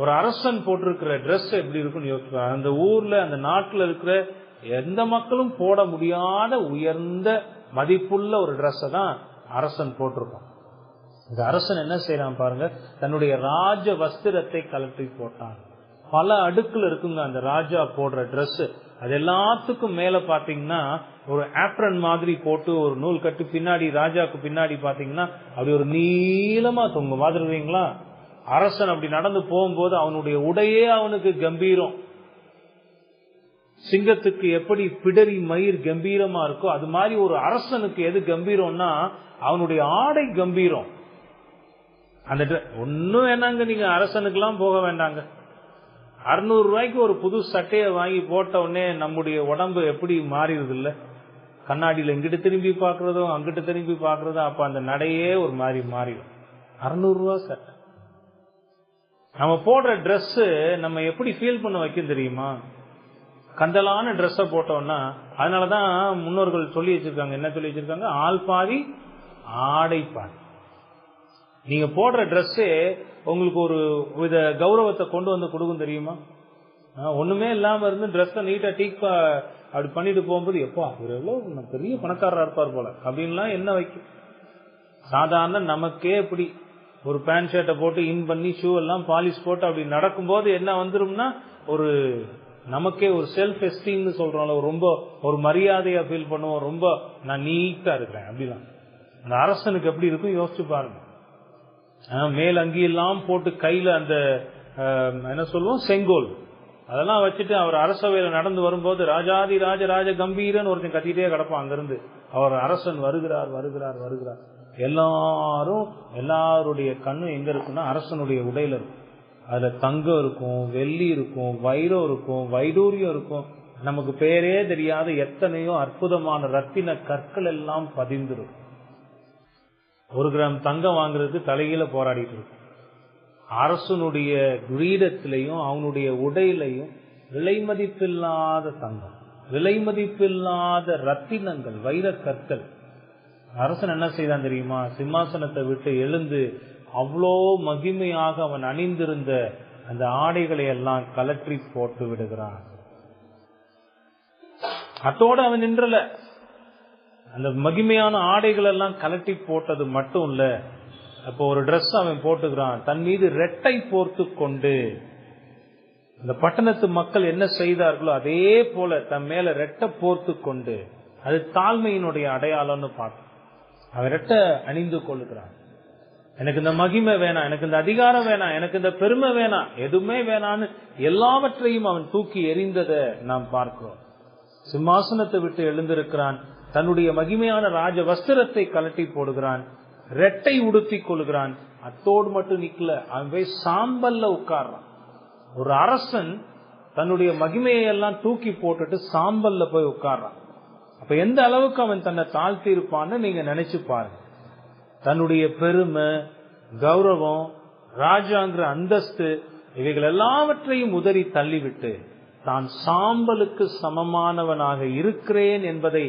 ஒரு அரசன் போட்டிருக்கிற ட்ரெஸ் எப்படி இருக்குன்னு யோசிப்பாங்க. அந்த ஊர்ல அந்த நாட்டுல இருக்கிற எந்த மக்களும் போட முடியாத உயர்ந்த மதிப்புள்ள ஒரு ட்ரெஸ் தான் அரசன் போட்டிருக்கான். இந்த அரசன் என்ன செய்யறான் பாருங்க, தன்னுடைய ராஜ வஸ்திரத்தை கலட்டி போட்டான். பல அடுக்குல இருக்குங்க அந்த ராஜா போடுற ட்ரெஸ். அது எல்லாத்துக்கும் மேல பாத்தீங்கன்னா ஒரு ஆப்ரன் மாதிரி போட்டு ஒரு நூல் கட்டி பின்னாடி ராஜாக்கு பின்னாடி பாத்தீங்கன்னா அப்படி ஒரு நீளமா தொங்க பாத்துருவீங்களா. அரசன் அப்படி நடந்து போகும்போது அவனுடைய உடையே அவனுக்கு கம்பீரம். சிங்கத்துக்கு எப்படி பிடரி மயிர் கம்பீரமா இருக்கோ அது மாதிரி ஒரு அரசனுக்கு எது கம்பீரம்னா அவனுடைய ஆடை கம்பீரம். அந்த ஒன்னும் வேணாங்க, நீங்க அரசனுக்கு எல்லாம் போக வேண்டாங்க. 600 ரூபாய்க்கு ஒரு புது சட்டையை வாங்கி போட்ட உடனே நம்முடைய உடம்பு எப்படி மாறிடுது இல்ல, கண்ணாடியில இங்கிட்டு திரும்பி பாக்குறதும் அங்கிட்டு திரும்பி பாக்குறதும், அப்ப அந்த நடையே ஒரு மாதிரி மாறிடும். 600 ரூபாய் சட்டை நம்ம போடுற ட்ரெஸ் நம்ம எப்படி ஃபீல் பண்ண வைக்கும் தெரியுமா? கந்தலான ட்ரெஸ்ஸ போட்டோம்னா, அதனாலதான் முன்னோர்கள் சொல்லி வச்சிருக்காங்க, என்ன சொல்லி வச்சிருக்காங்க, ஆள் பாதி ஆடை பாதி. நீங்க போடுற ட்ரெஸ்ஸே உங்களுக்கு ஒரு வித கௌரவத்தை கொண்டு வந்து கொடுக்கும் தெரியுமா? ஒண்ணுமே இல்லாம இருந்து ட்ரெஸ்ஸை நீட்டா டீக்கா அப்படி பண்ணிட்டு போகும்போது, எப்பா ஒரு எவ்வளவு பெரிய பணக்காரரா இருப்பார் போல அப்படின்லாம் என்ன வைக்கும். சாதாரண நமக்கே இப்படி ஒரு பேண்ட் ஷர்ட்டை போட்டு இன் பண்ணி ஷூ எல்லாம் பாலிஷ் போட்டு அப்படி நடக்கும்போது என்ன வந்துரும்னா, ஒரு நமக்கே ஒரு செல்ஃப் எஸ்டீம்னு சொல்றோம்ல, ரொம்ப ஒரு மரியாதையா ஃபீல் பண்ணுவோம், ரொம்ப நான் நீட்டா இருக்கிறேன் அப்படிலாம். அந்த அரசனுக்கு எப்படி இருக்கும் யோசிச்சு பாருங்க. மேல் அங்கியெல்லாம் போட்டு கையில அந்த என்ன சொல்லுவோம் செங்கோல் அதெல்லாம் வச்சுட்டு அவர் அரசவையில நடந்து வரும்போது ராஜாதி ராஜ ராஜ கம்பீரன் ஒருத்தன் கத்திட்டே கிடப்பான். அங்கிருந்து அவர் அரசன் வருகிறார் வருகிறார் வருகிறார். எல்லாருடைய கண்ணும் எங்க இருக்குன்னா அரசனுடைய உடையில இருக்கும். அதுல தங்கம் இருக்கும், வெள்ளி இருக்கும், வைரம் இருக்கும், வைடூரியம் இருக்கும், நமக்கு பேரே தெரியாத எத்தனையோ அற்புதமான ரத்தின கற்கள் எல்லாம் பதிந்திருக்கும். 1 கிராம் தங்கம் வாங்குறதுக்கு தலையில போராடிட்டு இருக்கு. அரசனுடைய கிரீடத்திலையும் அவனுடைய உடையிலையும் விலை மதிப்பில்லாத தங்கம், விலை மதிப்பில்லாத ரத்தினங்கள், வைர கற்கள். அரசன் என்ன செய்தான் தெரியுமா? சிம்மாசனத்தை விட்டு எழுந்து அவ்வளோ மகிமையாக அவன் அணிந்திருந்த அந்த ஆடைகளை எல்லாம் கலற்றி போட்டு விடுகிறான். அத்தோடு அவன் நின்றல, அந்த மகிமையான ஆடைகள் எல்லாம் கலட்டி போட்டது மட்டும் இல்ல, அப்போ ஒரு டிரெஸ் அவன் போட்டுக்கிறான். தன் மீது ரெட்டை போர்த்து கொண்டு, இந்த பட்டணத்து மக்கள் என்ன செய்தார்களோ அதே போல தன் மேல ரெட்டை போர்த்து கொண்டு, அது தாழ்மையினுடைய அடையாளம்னு பார்த்து அவன் ரெட்டை அணிந்து கொள்ளுகிறான். எனக்கு இந்த மகிமை வேணாம், எனக்கு இந்த அதிகாரம் வேணாம், எனக்கு இந்த பெருமை வேணாம், எதுவுமே வேணான்னு எல்லாவற்றையும் அவன் தூக்கி எறிந்ததை நாம் பார்க்கிறோம். சிம்மாசனத்தை விட்டு எழுந்திருக்கிறான், தன்னுடைய மகிமையான ராஜ வஸ்திரத்தை கலட்டி போடுகிறான், ரெட்டை உடுத்தி கொள்கிறான். அத்தோடு மட்டும் நிக்கல, அவன் போய் சாம்பல்ல உட்கார்றான். ஒரு அரசன் தன்னுடைய மகிமையை எல்லாம் தூக்கி போட்டுட்டு சாம்பல்ல போய் உட்கார்றான். அப்ப எந்த அளவுக்கு அவன் தன்னை தாழ்த்தி இருப்பான்னு நீங்க நினைச்சு பாருங்க. தன்னுடைய பெருமை, கௌரவம், ராஜாங்கிற அந்தஸ்து, இவைகள் எல்லாவற்றையும் உதறி தள்ளிவிட்டு தான் சாம்பலுக்கு சமமானவனாக இருக்கிறேன் என்பதை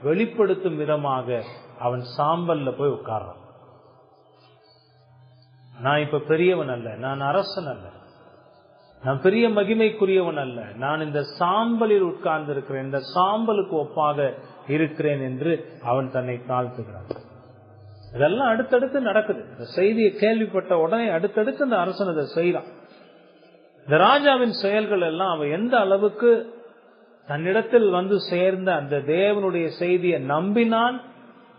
வெளிப்படுத்தும் விதமாக அவன் சாம்பல்ல போய் உட்கார்றான். நான் இப்ப பெரியவன் அல்ல, நான் அரசன் அல்ல, நான் பெரிய மகிமைக்குரியவன் அல்ல, நான் இந்த சாம்பலில் உட்கார்ந்து இருக்கிறேன், இந்த சாம்பலுக்கு ஒப்பாக இருக்கிறேன் என்று அவன் தன்னை தாழ்த்துகிறான். இதெல்லாம் அடுத்தடுத்து நடக்குது. இந்த செய்தியை கேள்விப்பட்ட உடனே அடுத்தடுத்து இந்த அரசன் இதை செய்யறான். இந்த ராஜாவின் செயல்கள் எல்லாம் அவன் எந்த அளவுக்கு தன்னிடத்தில் வந்து சேர்ந்த அந்த தேவனுடைய செய்தியை நம்பினான்,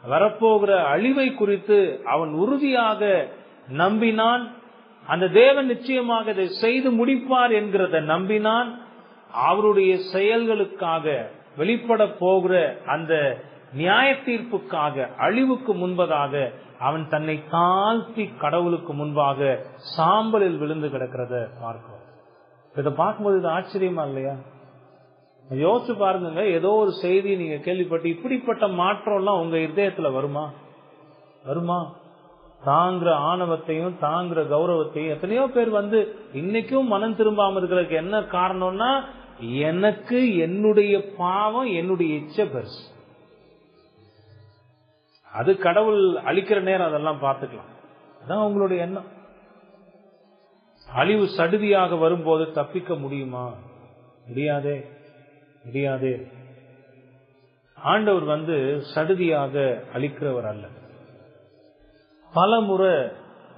வரப்போகிற அழிவை குறித்து அவன் உறுதியாக நம்பினான், அந்த தேவன் நிச்சயமாக இதை செய்து முடிப்பார் என்கிறத நம்பினான். அவருடைய செயல்களுக்காக வெளிப்பட போகிற அந்த நியாய தீர்ப்புக்காக அழிவுக்கு முன்பதாக அவன் தன்னை தாழ்த்தி கடவுளுக்கு முன்பாக சாம்பலில் விழுந்து கிடக்கிறத பார்க்கிறோம். இதை பார்க்கும்போது இது ஆச்சரியமா இல்லையா? யோசிச்சு பாருங்க, ஏதோ ஒரு செய்தி நீங்க கேள்விப்பட்டு இப்படிப்பட்ட மாற்றம் எல்லாம் உங்க இதயத்துல வருமா? தாங்குற ஆணவத்தையும் தாங்குற கௌரவத்தையும் எத்தனையோ பேர் வந்து இன்னைக்கும் மனம் திரும்பாம இருக்கிறதுக்கு என்ன காரணம்னா, எனக்கு என்னுடைய பாவம் என்னுடைய இச்சை பெருசு. அது கடவுள் அழிக்கிற நேரம் அதெல்லாம் பார்த்துக்கலாம். அதான் உங்களுடைய எண்ணம். அழிவு சடுதியாக வரும்போது தப்பிக்க முடியுமா? முடியாதே. ஆண்டவர் வந்து சடுதியாக அழிக்கிறவர் அல்ல. பல முறை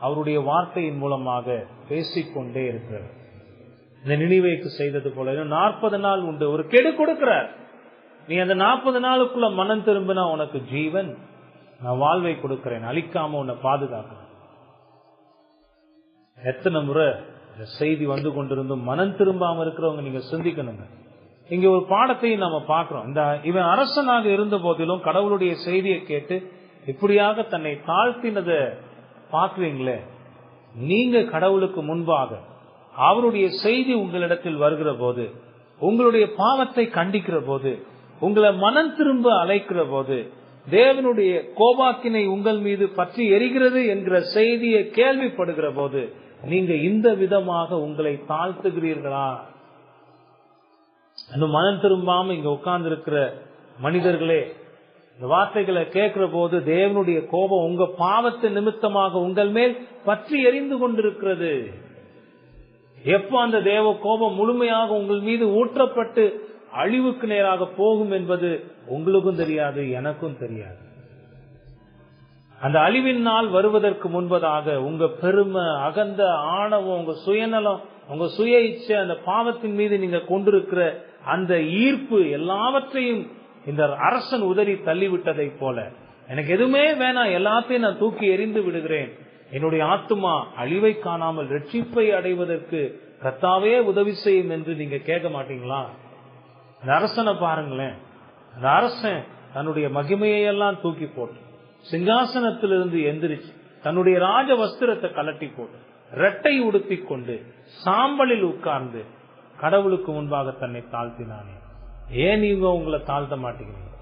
அவருடைய வார்த்தையின் மூலமாக பேசிக்கொண்டே இருக்கிறார். இந்த நினிவேக்கு செய்தது போல 40 நாள் உண்டு, ஒரு கெடு கொடுக்கிறார். நீ அந்த 40 நாளுக்குள்ள மனம் திரும்பினா உனக்கு ஜீவன், நான் வாழ்வை கொடுக்கிறேன், அழிக்காம உன்னை பாதுகாக்கிறேன். எத்தனை முறை இந்த செய்தி வந்து கொண்டிருந்தும் மனம் திரும்பாம இருக்கிறவங்க நீங்க சிந்திக்கணுங்க. இங்க ஒரு பாடத்தையும் நாம பாக்குறோம். இவன் அரசனாக இருந்த போதிலும் கடவுளுடைய செய்தியை கேட்டு இப்படியாக தன்னை தாழ்த்தினதை பாக்குறீங்களே, நீங்க கடவுளுக்கு முன்பாக அவருடைய செய்தி உங்களிடத்தில் வருகிற போது, உங்களுடைய பாவத்தை கண்டிக்கிற போது, உங்களை மனம் திரும்ப அழைக்கிற போது, தேவனுடைய கோபாக்கினை உங்கள் மீது பற்றி எரிகிறது என்கிற செய்தியை கேள்விப்படுகிற போது நீங்க இந்த விதமாக உங்களை தாழ்த்துகிறீர்களா? இன்னும் மனம் திரும்பாம இங்க உட்கார்ந்து இருக்கிற மனிதர்களே, இந்த வார்த்தைகளை கேட்கிற போது தேவனுடைய கோபம் உங்க பாவத்து நிமித்தமாக உங்கள் மேல் பற்றி எரிந்து கொண்டிருக்கிறது. எப்போ அந்த தேவ கோபம் முழுமையாக உங்கள் மீது ஊற்றப்பட்டு அழிவுக்கு நேராக போகும் என்பது உங்களுக்கும் தெரியாது, எனக்கும் தெரியாது. அந்த அழிவின் நாள் வருவதற்கு முன்பதாக உங்க பெருமை, அகந்த ஆணவம், உங்க சுயநலம், உங்க சுய இச்சை, அந்த பாவத்தின் மீது நீங்க கொண்டிருக்கிற அந்த ஈர்ப்பு எல்லாவற்றையும் இந்த அரசன் உதறி தள்ளிவிட்டதை போல, எனக்கு எதுவுமே வேணாம், எல்லாத்தையும் நான் தூக்கி எறிந்து விடுகிறேன், என்னுடைய ஆத்துமா அழிவை காணாமல் ரட்சிப்பை அடைவதற்கு கர்த்தாவே உதவி செய்யும் என்று நீங்க கேட்க மாட்டீங்களா? அந்த அரசனை பாருங்களேன். அந்த அரசன் தன்னுடைய மகிமையை எல்லாம் தூக்கி போட்டு சிங்காசனத்திலிருந்து எந்திரிச்சு தன்னுடைய ராஜ வஸ்திரத்தை கலட்டி போட்டு ரெட்டை உடுத்தி கொண்டு சாம்பலில் உட்கார்ந்து கடவுளுக்கு முன்பாக தன்னை தாழ்த்தினானே. ஏன் நீங்க உங்களை தாழ்த்த மாட்டேங்கிறீங்க?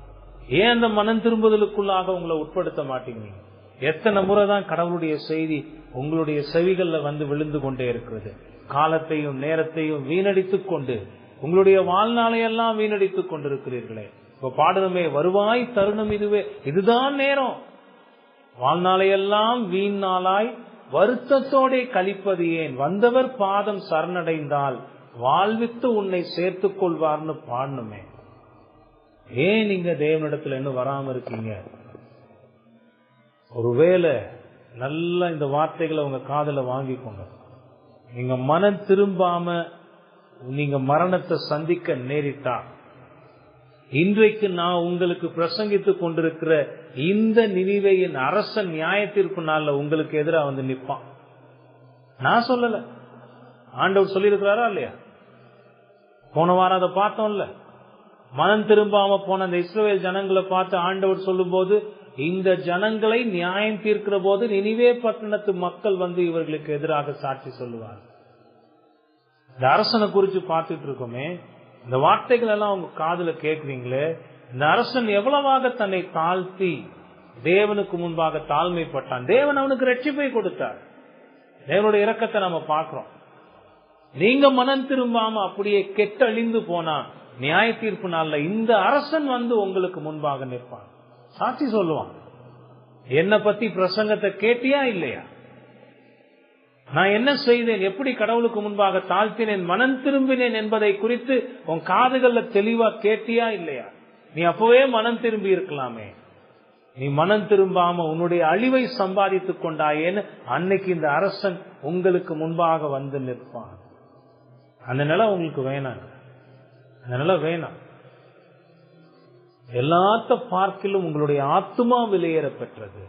ஏன் அந்த மனம் திரும்புதலுக்குள்ளாக உங்களை உட்படுத்த மாட்டேங்கிறீங்க? எத்தனை முறைதான் கடவுளுடைய செய்தி உங்களுடைய செவிகள்ல வந்து விழுந்து கொண்டே இருக்கிறது. காலத்தையும் நேரத்தையும் வீணடித்துக் கொண்டு உங்களுடைய வாழ்நாளையெல்லாம் வீணடித்துக் கொண்டிருக்கிறீர்களே. இப்ப பாடுறமே, வருவாய் தருணம் இதுவே, இதுதான் நேரம். வாழ்நாளையெல்லாம் வீண் நாளாய் வருத்தத்தோட கழிப்பது ஏன்? வந்தவர் பாதம் சரணடைந்தால் வாழ்வித்து உன்னை சேர்த்துக் கொள்வார்னு பாடணுமே. ஏன் நீங்க தேவனிடத்துல இன்னும் வராம இருக்கீங்க? ஒருவேளை நல்ல இந்த வார்த்தைகளை உங்க காதுல வாங்கிக்கோங்க. நீங்க மனம் திரும்பாம நீங்க மரணத்தை சந்திக்க நேரிட்டா, இன்றைக்கு நான் உங்களுக்கு பிரசங்கித்துக் கொண்டிருக்கிற இந்த நினிவேயின் அரசன் நியாய தீர்ப்பு நாள்ல உங்களுக்கு எதிராக வந்து நிற்பான். நான் சொல்லல, ஆண்டவர் சொல்லியிருக்கிறாரா இல்லையா? போன வாரம் அதை பார்த்தோம்ல. மனம் திரும்பாம போன அந்த இஸ்ரவேல் ஜனங்களை பார்த்து ஆண்டவர் சொல்லும் போது, இந்த ஜனங்களை நியாயம் தீர்க்கிற போது நினிவே பட்டணத்து மக்கள் வந்து இவர்களுக்கு எதிராக சாட்சி சொல்லுவார். இந்த அரசனை குறிச்சு பார்த்துட்டு இருக்கோமே, இந்த வார்த்தைகள் எல்லாம் உங்க காதுல கேட்கிறீங்களே. இந்த அரசன் எவ்வளவாக தன்னை தாழ்த்தி தேவனுக்கு முன்பாக தாழ்மைப்பட்டான். தேவன் அவனுக்கு ரட்சிப்பை கொடுத்தார். தேவனுடைய இரக்கத்தை நம்ம பார்க்கிறோம். நீங்க மனம் திரும்பாம அப்படியே கெட்டழிந்து போனா நியாய தீர்ப்பு நாள்ல இந்த அரசன் வந்து உங்களுக்கு முன்பாக நிற்பான், சாட்சி சொல்லுவான். என்னை பத்தி பிரசங்கத்தை கேட்டியா இல்லையா? நான் என்ன செய்தேன், எப்படி கடவுளுக்கு முன்பாக தாழ்த்தினேன், மனம் திரும்பினேன் என்பதை குறித்து உன் காதுகள்ல தெளிவா கேட்டியா இல்லையா? நீ அப்பவே மனம் திரும்பி இருக்கலாமே. நீ மனம் திரும்பாம உன்னுடைய அழிவை சம்பாதித்துக் கொண்டாயேன்னு அன்னைக்கு இந்த அரசன் உங்களுக்கு முன்பாக வந்து நிற்பான். அந்த நிலை உங்களுக்கு வேணாங்க. அந்த நிலை வேணாம். எல்லாத்த பார்க்கிலும் உங்களுடைய ஆத்துமா விலையேற பெற்றது.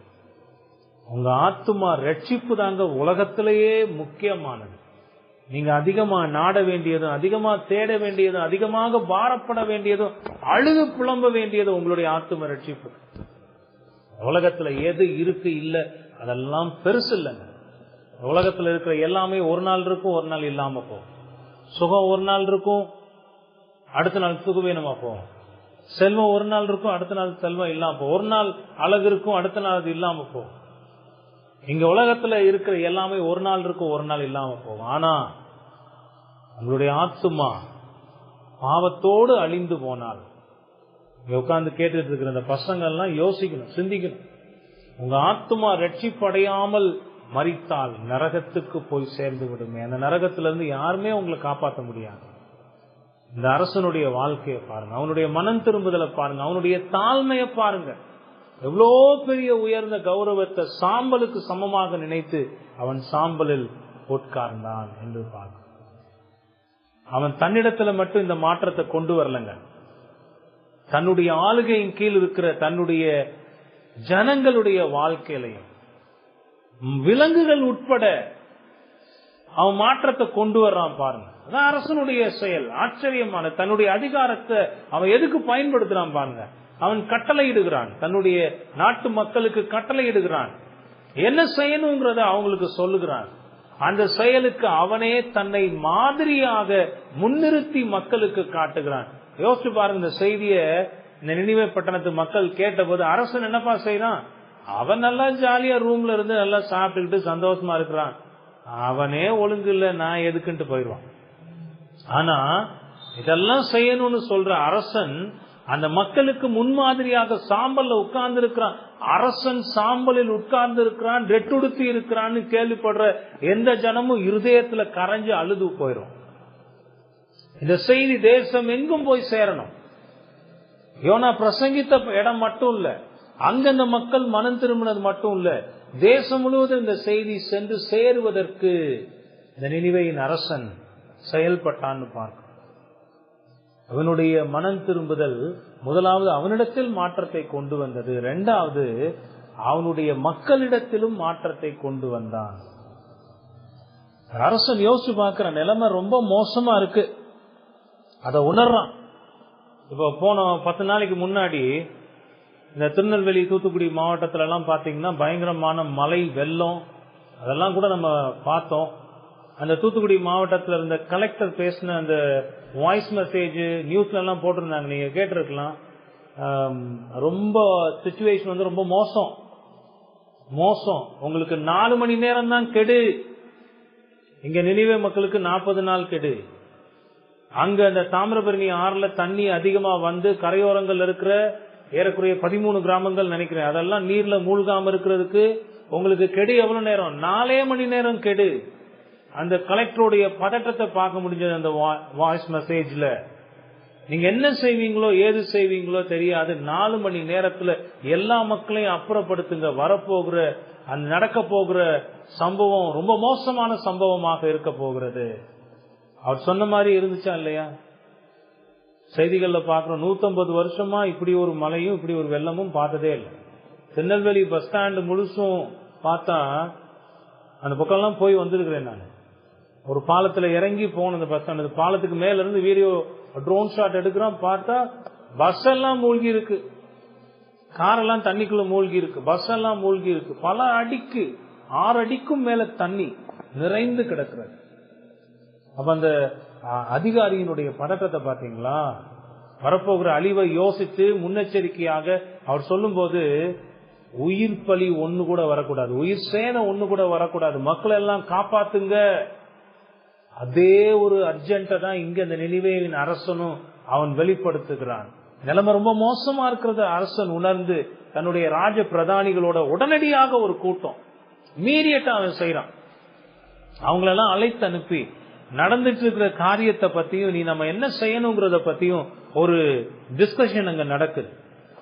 உங்க ஆத்துமா ரட்சிப்பு தாங்க உலகத்திலேயே முக்கியமானது. நீங்க அதிகமா நாட வேண்டியதும், அதிகமா தேட வேண்டியதும், அதிகமாக பாரப்பட வேண்டியதும், அழுது புலம்ப வேண்டியதும் உங்களுடைய ஆத்தும ரட்சிப்பு. உலகத்துல எது இருக்கு இல்ல அதெல்லாம் பெருசு இல்லைங்க. உலகத்துல இருக்கிற எல்லாமே ஒரு நாள் இருக்கும், ஒரு நாள் இல்லாம போகும். சுகம் ஒரு நாள் இருக்கும், அடுத்த நாள் சுகவீனமா போகும். செல்வம் ஒரு நாள் இருக்கும், அடுத்த நாள் செல்வம் இல்லாம போகும். ஒரு நாள் அழகு இருக்கும், அடுத்த நாள் அது இல்லாம போகும். இங்க உலகத்துல இருக்கிற எல்லாமே ஒரு நாள் இருக்கும், ஒரு நாள் இல்லாம போகும். ஆனா உங்களுடைய ஆத்துமா பாவத்தோடு அழிந்து போனால், உட்கார்ந்து கேட்டுட்டு இருக்கிற இந்த பசங்க எல்லாம் யோசிக்கணும், சிந்திக்கணும். உங்க ஆத்துமா ரட்சிப்படையாமல் மரித்தால் நரகத்துக்கு போய் சேர்ந்து விடுமே. அந்த நரகத்திலிருந்து யாருமே உங்களை காப்பாற்ற முடியாது. இந்த அரசனுடைய வாழ்க்கையை பாருங்க, அவனுடைய மனம் திரும்புதலை பாருங்க, அவனுடைய தாழ்மையை பாருங்க. எவ்வளோ பெரிய உயர்ந்த கௌரவத்தை சாம்பலுக்கு சமமாக நினைத்து அவன் சாம்பலில் உட்கார்ந்தான் என்று பார்க்க. அவன் தன்னிடத்துல மட்டும் இந்த மாற்றத்தை கொண்டு வரலங்க. தன்னுடைய ஆளுகையின் கீழ் இருக்கிற தன்னுடைய ஜனங்களுடைய வாழ்க்கையிலையும் விலங்குகள் உட்பட அவன் மாற்றத்தை கொண்டு வர்றான் பாருங்க. அதான் அரசனுடைய செயல். ஆச்சரியமான தன்னுடைய அதிகாரத்தை அவன் எதுக்கு பயன்படுத்துறான் பாருங்க. அவன் கட்டளை இடுகிறான், தன்னுடைய நாட்டு மக்களுக்கு கட்டளை இடுகிறான், என்ன செய்யணுங்கிறத அவங்களுக்கு சொல்லுகிறான். அந்த செயலுக்கு அவனே தன்னை மாதிரியாக முன்னிறுத்தி மக்களுக்கு காட்டுகிறான். யோசிச்சு பாருங்க, இந்த செய்திய இந்த நினிவே பட்டணத்து மக்கள் கேட்டபோது அரசன் என்னப்பா செய்யறான்? அவன் நல்லா ஜாலியா ரூம்ல இருந்து நல்லா சாப்பிட்டுக்கிட்டு சந்தோஷமா இருக்கிறான், அவனே ஒழுங்கு இல்ல, நான் எதுக்குன்ட்டு போயிடுவான். ஆனா இதெல்லாம் செய்யணும்னு சொல்ற அரசன் அந்த மக்களுக்கு முன்மாதிரியாக சாம்பல்ல உட்கார்ந்து இருக்கிறான். அரசன் சாம்பலில் உட்கார்ந்து இருக்கிறான், ரெட்டுடுத்தி இருக்கிறான்னு கேள்விப்படுற எந்த ஜனமும் இருதயத்துல கரைஞ்சு அழுது போயிடும். இந்த செய்தி தேசம் எங்கும் போய் சேரணும். யோனா பிரசங்கித்த இடம் மட்டும் இல்ல, அங்க இந்த மக்கள் மனம் திரும்பினது மட்டும் இல்ல, தேசம் முழுவதும் இந்த செய்தி சென்று சேருவதற்கு இந்த நினிவேயின் அரசன் செயல்பட்டான்னு பார்க்க. அவனுடைய மனம் திரும்புதல் முதலாவது அவனிடத்தில் மாற்றத்தை கொண்டு வந்தது, இரண்டாவது அவனுடைய மக்களிடத்திலும் மாற்றத்தை கொண்டு வந்தான். அரசன் யோசிச்சு பார்க்கிற நிலைமை ரொம்ப மோசமா இருக்கு, அத உணர்றான். இப்ப போன 10 நாளைக்கு முன்னாடி இந்த திருநெல்வேலி தூத்துக்குடி மாவட்டத்துல எல்லாம் பாத்தீங்கன்னா பயங்கரமான மழை வெள்ளம் அதெல்லாம் கூட நம்ம பார்த்தோம். அந்த தூத்துக்குடி மாவட்டத்தில் இருந்த கலெக்டர் பேசின அந்த வாய்ஸ் மெசேஜ் நியூஸ்ல எல்லாம் போட்டிருந்தாங்க, நீங்க கேட்டிருக்கலாம். ரொம்ப சிச்சுவேஷன் வந்து ரொம்ப மோசம். உங்களுக்கு 4 மணி நேரம் தான் கெடு, இங்க நினிவே மக்களுக்கு 40 நாள் கெடு. அங்க அந்த தாமிரபரணி ஆறுல தண்ணி அதிகமா வந்து கரையோரங்கள் இருக்கிற ஏறக்குறைய 13 கிராமங்கள் நினைக்கிறேன், அதெல்லாம் நீர்ல மூழ்காம இருக்கிறதுக்கு உங்களுக்கு கெடு எவ்வளவு நேரம்? 4 மணி நேரம் கெடு. அந்த கலெக்டருடைய பதட்டத்தை பார்க்க முடிஞ்சது அந்த வாய்ஸ் மெசேஜ்ல. நீங்க என்ன செய்வீங்களோ ஏது செய்வீங்களோ தெரியாது, 4 மணி நேரத்துல எல்லா மக்களையும் அப்புறப்படுத்துங்க. வரப்போகிற அந்த நடக்க போகிற சம்பவம் ரொம்ப மோசமான சம்பவமாக இருக்க போகிறது. அவர் சொன்ன மாதிரி இருந்துச்சா இல்லையா? செய்திகள்ல பாக்குறோம், 150 வருஷமா இப்படி ஒரு மழையும் இப்படி ஒரு வெள்ளமும் பார்த்ததே இல்லை. திருநெல்வேலி பஸ் ஸ்டாண்டு முழுசும் பார்த்தா, அந்த பக்கம் எல்லாம் போய் வந்திருக்கிறேன் நான். ஒரு பாலத்துல இறங்கி போன அந்த பஸ் ஸ்டாண்டு, பாலத்துக்கு மேல இருந்து வீடியோ ட்ரோன் ஷாட் எடுக்கிறோம், பார்த்தா பஸ் எல்லாம் மூழ்கி இருக்கு, காரெல்லாம் தண்ணிக்குள்ள மூழ்கி இருக்கு, பஸ் எல்லாம் மூழ்கி இருக்கு. பல அடிக்கு 6 அடிக்கும் மேல தண்ணி நிறைந்து கிடக்கிறது. அப்ப அந்த அதிகாரியினுடைய பதட்டத்தை பாத்தீங்களா? வரப்போகிற அழிவை யோசித்து முன்னெச்சரிக்கையாக அவர் சொல்லும் போது, உயிர் பலி ஒண்ணு கூட வரக்கூடாது, உயிர் சேனை ஒண்ணு கூட வரக்கூடாது, மக்களை எல்லாம் காப்பாத்துங்க. அதே ஒரு அர்ஜென்ட்டை தான் இங்க இந்த நினிவேயின் அரசனும் அவன் வெளிப்படுத்துகிறான். நிலைமை ரொம்ப மோசமா இருக்கிறது அரசன் உணர்ந்து தன்னுடைய ராஜ பிரதானிகளோட உடனடியாக ஒரு கூட்டம் இமீடியட்டா அவன் செய்யறான். அவங்களெல்லாம் அழைத்து அனுப்பி நடந்துட்டு இருக்கிற காரியத்தை பத்தியும் நீ நம்ம என்ன செய்யணுங்கிறத பத்தியும் ஒரு டிஸ்கஷன் அங்க நடக்குது.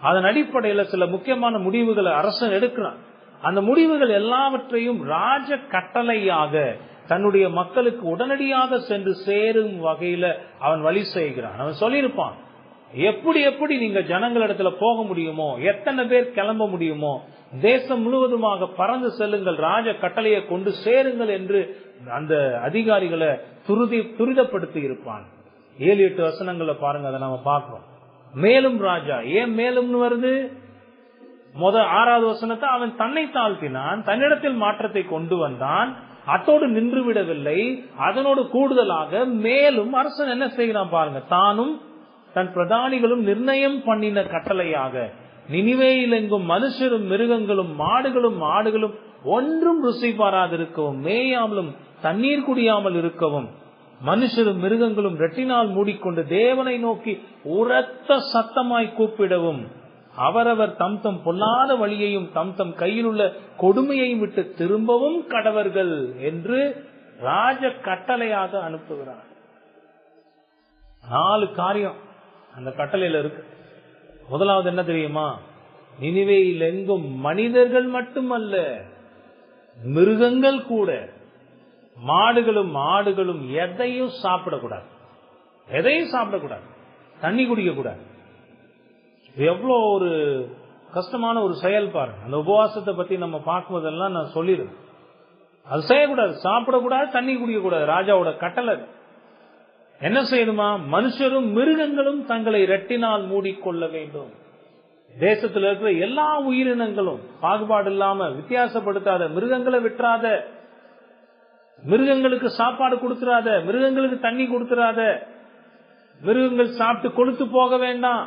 அதன் அடிப்படையில சில முக்கியமான முடிவுகளை அரசன் எடுக்கிறான். அந்த முடிவுகள் எல்லாவற்றையும் ராஜ கட்டளையாக தன்னுடைய மக்களுக்கு உடனடியாக சென்று சேரும் வகையில அவன் வழி செய்கிறான். அவன் சொல்லியிருப்பான், எப்படி எப்படி நீங்க ஜனங்களிடத்துல போக முடியுமோ, எத்தனை பேர் கிளம்ப முடியுமோ, தேசம் முழுவதுமாக பறந்து செல்லுங்கள், ராஜ கட்டளையை கொண்டு சேருங்கள் என்று அந்த அதிகாரிகளை துரிதப்படுத்தி இருப்பான். 7-8 வசனங்களை பாருங்க, அதை நாம பார்க்கிறோம். மேலும் ராஜா, ஏன் மேலும்னு வருது? 6வது வசனத்தை, அவன் தன்னை தாழ்த்தினான், தன்னிடத்தில் மாற்றத்தை கொண்டு வந்தான், அத்தோடு நின்று விடவில்லை, அதனோடு கூடுதலாக மேலும் அரசன் என்ன செய்கிறான் பாருங்க, தானும் தன் பிரதானிகளும் நிர்ணயம் பண்ணின கட்டளையாக நினிவேயில் எங்கும் மனுஷரும் மிருகங்களும் மாடுகளும் ஆடுகளும் ஒன்றும் ருசி பாராதிருக்கவும், மேயாமலும் தண்ணீர் குடியாமல் இருக்கவும், மனுஷரும் மிருகங்களும் ரெட்டினால் மூடிக்கொண்டு தேவனை நோக்கி உரத்த சத்தமாய் கூப்பிடவும், அவரவர் தம் தம் பொல்லாத வழியையும் தம் தம் கையில் உள்ள கொடுமையையும் விட்டு திரும்பவும் கடவர்கள் என்று ராஜ கட்டளையாக அனுப்புகிறார். 4 காரியம் அந்த கட்டளையில இருக்கு. முதலாவது என்ன தெரியுமா? நினிவேயில் எங்கும் மனிதர்கள் மட்டுமல்ல, மிருகங்கள் கூட, மாடுகளும் ஆடுகளும் எதையும் சாப்பிடக்கூடாது, தண்ணி குடிக்க கூடாது. எவ்வளோ ஒரு கஷ்டமான ஒரு செயல் பாருங்க. அந்த உபவாசத்தை பத்தி நம்ம பார்க்கும்போதெல்லாம் நான் சொல்லிடுறேன், அது செய்யக்கூடாது, சாப்பிடக்கூடாது, தண்ணி குடிக்க கூடாது. ராஜாவோட கட்டளை. என்ன செய்யணுமா? மனுஷரும் மிருகங்களும் தங்களை ரெட்டினால் மூடிக்கொள்ள வேண்டும். தேசத்தில் இருக்கிற எல்லா உயிரினங்களும் பாகுபாடு இல்லாம வித்தியாசப்படுத்தாத, மிருகங்களை விட்டுறாத, மிருகங்களுக்கு சாப்பாடு கொடுத்துறாத, மிருகங்களுக்கு தண்ணி கொடுத்துறாத, மிருகங்கள் சாப்பிட்டு கொழுத்து போக வேண்டாம்.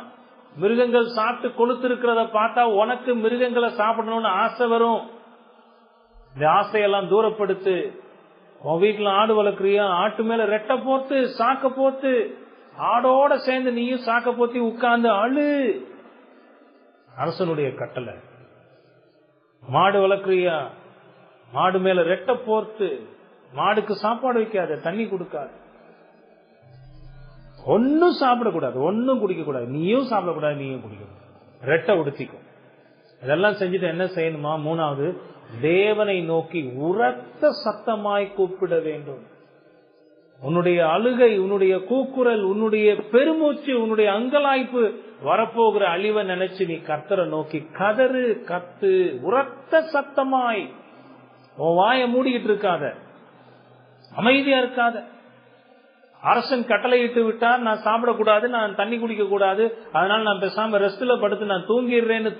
மிருகங்கள் சாப்பிட்டு கொழுத்து இருக்கிறத பார்த்தா உனக்கு மிருகங்களை சாப்பிடணும்னு ஆசை வரும். இந்த ஆசையெல்லாம் தூரப்படுத்து. உன் வீட்டுல ஆடு வளர்க்குறியா, ஆட்டு மேல ரெட்டை போட்டு சாக்க போட்டு ஆடோட சேர்ந்து நீயும் சாக்க போத்தி உட்கார்ந்து அழு. அரசனுடைய கட்டளை. மாடு வளர்க்குறியா, மாடு மேல ரெட்டை போட்டு மாடுக்கு சாப்பாடு வைக்காத, தண்ணி கொடுக்காது, ஒன்னும் சாப்பிடக்கூடாது, ஒன்னும் குடிக்க கூடாது, நீயும் சாப்பிடக்கூடாது, நீயும் குடிக்கக்கூடாது, ரெட்டை உடுத்திக்கும். இதெல்லாம் செஞ்சுட்டு என்ன செய்யணுமா? 3வது, தேவனை நோக்கி உரத்த சத்தமாய் கூப்பிட வேண்டும். உன்னுடைய அழுகை, உன்னுடைய கூக்குரல், உன்னுடைய பெருமூச்சு, உன்னுடைய அங்கலாய்ப்பு, வரப்போகிற அழிவை நினைச்சு நீ கர்த்தரை நோக்கி கதறு, கத்து, உரத்த சத்தமாய். உன் வாயை மூடிக்கிட்டு இருக்காத, அமைதியா இருக்காத. அரசன் கட்டளையிட்டு விட்டார், நான் சாப்பிடக்கூடாது, நான் தண்ணி குடிக்க கூடாது, அதனால நான் பேசாம ரெஸ்ட்ல படுத்து நான் தூங்கிடுறேன்னு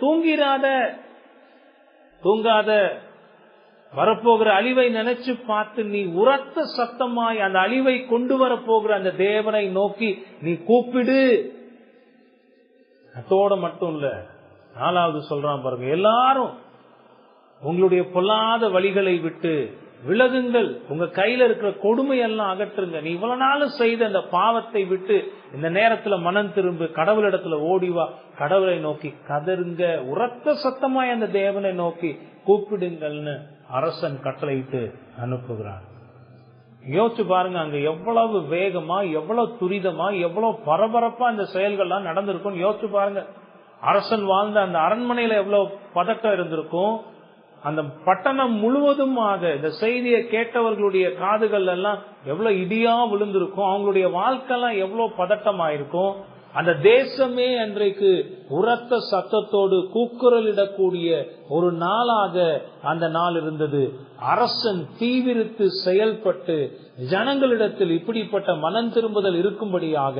தூங்காத. வரப்போகிற அழிவை நினைச்சு பார்த்து நீ உரத்த சத்தமாய் அந்த அழிவை கொண்டு வரப்போகிற அந்த தேவனை நோக்கி நீ கூப்பிடு. அதோட மட்டும் இல்ல, 4வது சொல்றான் பாருங்க, எல்லாரும் உங்களுடைய பொல்லாத வழிகளை விட்டு விலகுங்கள், உங்க கையில இருக்கிற கொடுமையெல்லாம் அகற்றுங்க. நீ இவ்வளவு நாளும் செய்த அந்த பாவத்தை விட்டு இந்த நேரத்துல மனம் திரும்பு, கடவுளிடத்துல ஓடிவா, கடவுளை நோக்கி கதருங்க, உரத்த சத்தமாய் அந்த தேவனை நோக்கி கூப்பிடுங்கள்னு அரசன் கட்டளையிட்டு அனுப்புகிறான். யோசிச்சு பாருங்க, அங்க எவ்வளவு வேகமா, எவ்வளவு துரிதமா, எவ்வளவு பரபரப்பா அந்த செயல்கள்லாம் நடந்திருக்கும். யோசிச்சு பாருங்க, அரசன் வாழ்ந்த அந்த அரண்மனையில எவ்வளவு பதட்டம் இருந்திருக்கும். அந்த பட்டணம் முழுவதுமாக இந்த செய்தியை கேட்டவர்களுடைய காதுகள் எல்லாம் எவ்வளவு இடியா விழுந்திருக்கும். அவங்களுடைய வாழ்க்கை எல்லாம் எவ்வளவு பதட்டமாயிருக்கும். அந்த தேசமே அன்றைக்கு உரத்த சத்தத்தோடு கூக்குரலிடக்கூடிய ஒரு நாளாக அந்த நாள் இருந்தது. அரசன் தீவிரித்து செயல்பட்டு ஜனங்களிடத்தில் இப்படிப்பட்ட மனம் திரும்புதல் இருக்கும்படியாக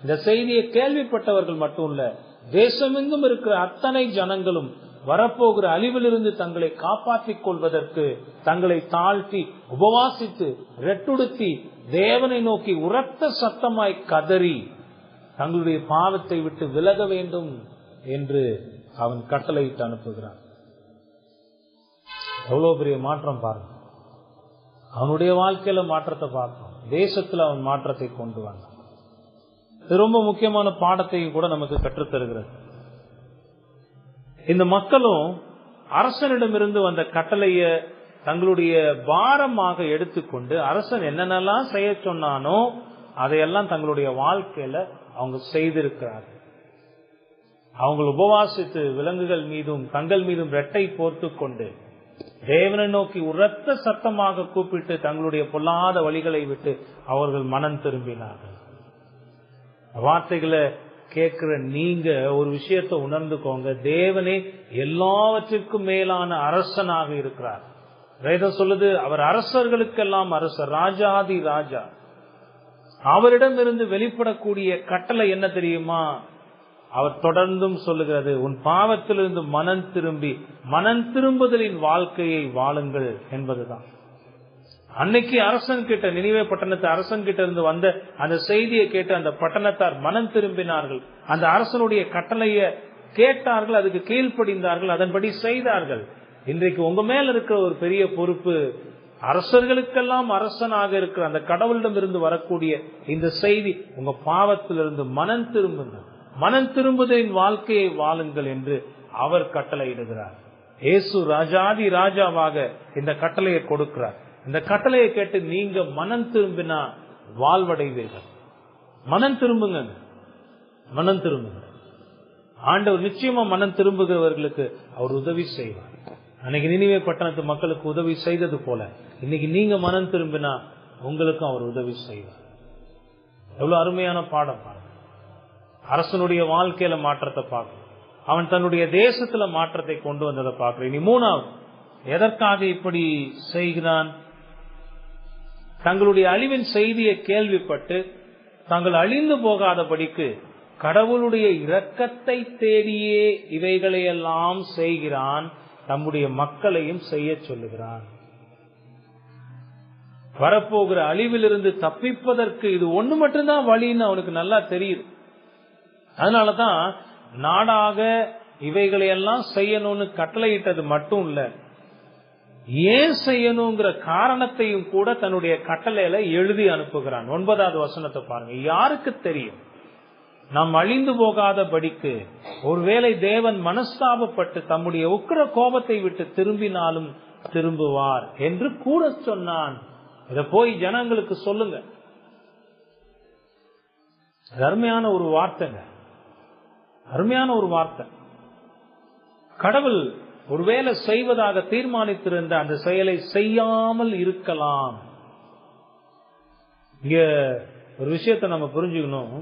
இந்த செய்தியை கேள்விப்பட்டவர்கள் மட்டும் இல்ல, தேசமெங்கும் இருக்கிற அத்தனை ஜனங்களும் வரப்போகிற அழிவிலிருந்து தங்களை காப்பாற்றிக் கொள்வதற்கு தங்களை தாழ்த்தி உபவாசித்து ரெட்டுடுத்தி தேவனை நோக்கி உரத்த சத்தமாய் கதறி தங்களுடைய பாவத்தை விட்டு விலக வேண்டும் என்று அவன் கட்டளையிட்டு அனுப்புகிறான். எவ்வளவு பெரிய மாற்றம் பாருங்க. அவனுடைய வாழ்க்கையில மாற்றத்தை பார்க்கணும், தேசத்துல அவன் மாற்றத்தை கொண்டு வந்தான். இது ரொம்ப முக்கியமான பாடத்தையும் கூட நமக்கு கற்றுத்தருகிறது. இந்த மக்களும் அரசனிடமிருந்து வந்த கட்டளைய தங்களுடைய பாரமாக எடுத்துக்கொண்டு அரசன் என்னென்னலாம் செய்ய சொன்னானோ அதையெல்லாம் தங்களுடைய வாழ்க்கையில அவங்க செய்திருக்கிறார்கள். அவங்க உபவாசித்து விலங்குகள் மீதும் தங்கள் மீதும் ரெட்டை போர்த்து கொண்டு தேவனை நோக்கி உரத்த சத்தமாக கூப்பிட்டு தங்களுடைய பொல்லாத வழிகளை விட்டு அவர்கள் மனம் திரும்பினார்கள். வார்த்தைகளை கேட்கிற நீங்க ஒரு விஷயத்தை உணர்ந்துக்கோங்க. தேவனே எல்லாவற்றிற்கும் மேலான அரசனாக இருக்கிறார். வேதம் சொல்லுது, அவர் அரசர்களுக்கெல்லாம் அரசர், ராஜாதி ராஜா. அவரிடமிருந்து வெளிப்படக்கூடிய கட்டளை என்ன தெரியுமா? அவர் தொடர்ந்தும் சொல்லுகிறது, உன் பாவத்திலிருந்து மனம் திரும்பி மனம் திரும்புதலின் வாழ்க்கையை வாழுங்கள் என்பதுதான். அன்னைக்கு அரசன் கிட்ட, நினிவே பட்டணத்து அரசன் கிட்ட இருந்து வந்த அந்த செய்தியை கேட்டு அந்த பட்டணத்தார் மனம் திரும்பினார்கள். அந்த அரசனுடைய கட்டளையை கேட்டார்கள், அதுக்கு கீழ்ப்படிந்தார்கள், அதன்படி செய்தார்கள். இன்றைக்கு உங்க மேல இருக்கிற ஒரு பெரிய பொறுப்பு, அரசர்களுக்கெல்லாம் அரசனாக இருக்கிற அந்த கடவுளிடம் இருந்து வரக்கூடிய இந்த செய்தி, உங்க பாவத்திலிருந்து மனம் திரும்புங்கள், மனம் திரும்புதலின் வாழ்க்கையை வாழுங்கள் என்று அவர் கட்டளையிடுகிறார். இயேசு ராஜாதி ராஜாவாக இந்த கட்டளையை கொடுக்கிறார். இந்த கட்டளையை கேட்டு நீங்க மனம் திரும்பினா வாழ்வடைவீர்கள். மனம் திரும்புங்க, மனம் திரும்புங்க. ஆண்டவர் நிச்சயமா மனம் திரும்புகிறவர்களுக்கு அவர் உதவி செய்வார். அன்னைக்கு நினிவே பட்டணத்து மக்களுக்கு உதவி செய்தது போல இன்னைக்கு நீங்க மனம் திரும்பினா உங்களுக்கும் அவர் உதவி செய்வார். எவ்வளவு அருமையான பாடம் பாருங்க. அரசனுடைய வாழ்க்கையில மாற்றத்தை பார்க்கணும், அவன் தன்னுடைய தேசத்துல மாற்றத்தை கொண்டு வந்ததை பார்க்கிறேன். இனி மூணாவது, எதற்காக இப்படி செய்கிறான்? தங்களுடைய அழிவின் செய்தியை கேள்விப்பட்டு தாங்கள் அழிந்து போகாதபடிக்கு கடவுளுடைய இரக்கத்தை தேடியே இவைகளையெல்லாம் செய்கிறான். தம்முடைய மக்களையும் செய்ய சொல்லுகிறான். வரப்போகிற அழிவிலிருந்து தப்பிப்பதற்கு இது ஒண்ணு மட்டும்தான் வழின்னு அவனுக்கு நல்லா தெரியுது. அதனாலதான் நாடாக இவைகளையெல்லாம் செய்யணும்னு கட்டளையிட்டது மட்டும் இல்ல, ஏன் செய்யணுங்கிற காரணத்தையும் கூட தன்னுடைய கட்டளையில எழுதி அனுப்புகிறான். 9வது வசனத்தை பாருங்க. யாருக்கு தெரியும், நாம் அழிந்து போகாதபடிக்கு ஒருவேளை தேவன் மனஸ்தாபப்பட்டு தம்முடைய உக்கிர கோபத்தை விட்டு திரும்பினாலும் திரும்புவார் என்று கூட சொன்னான். இத போய் ஜனங்களுக்கு சொல்லுங்க. அருமையான ஒரு வார்த்தைங்க, அருமையான ஒரு வார்த்தை. கடவுள் ஒருவேளை செய்வதாக தீர்மானித்திருந்த அந்த செயலை செய்யாமல் இருக்கலாம். இங்க ஒரு விஷயத்தை நம்ம புரிஞ்சுக்கணும்.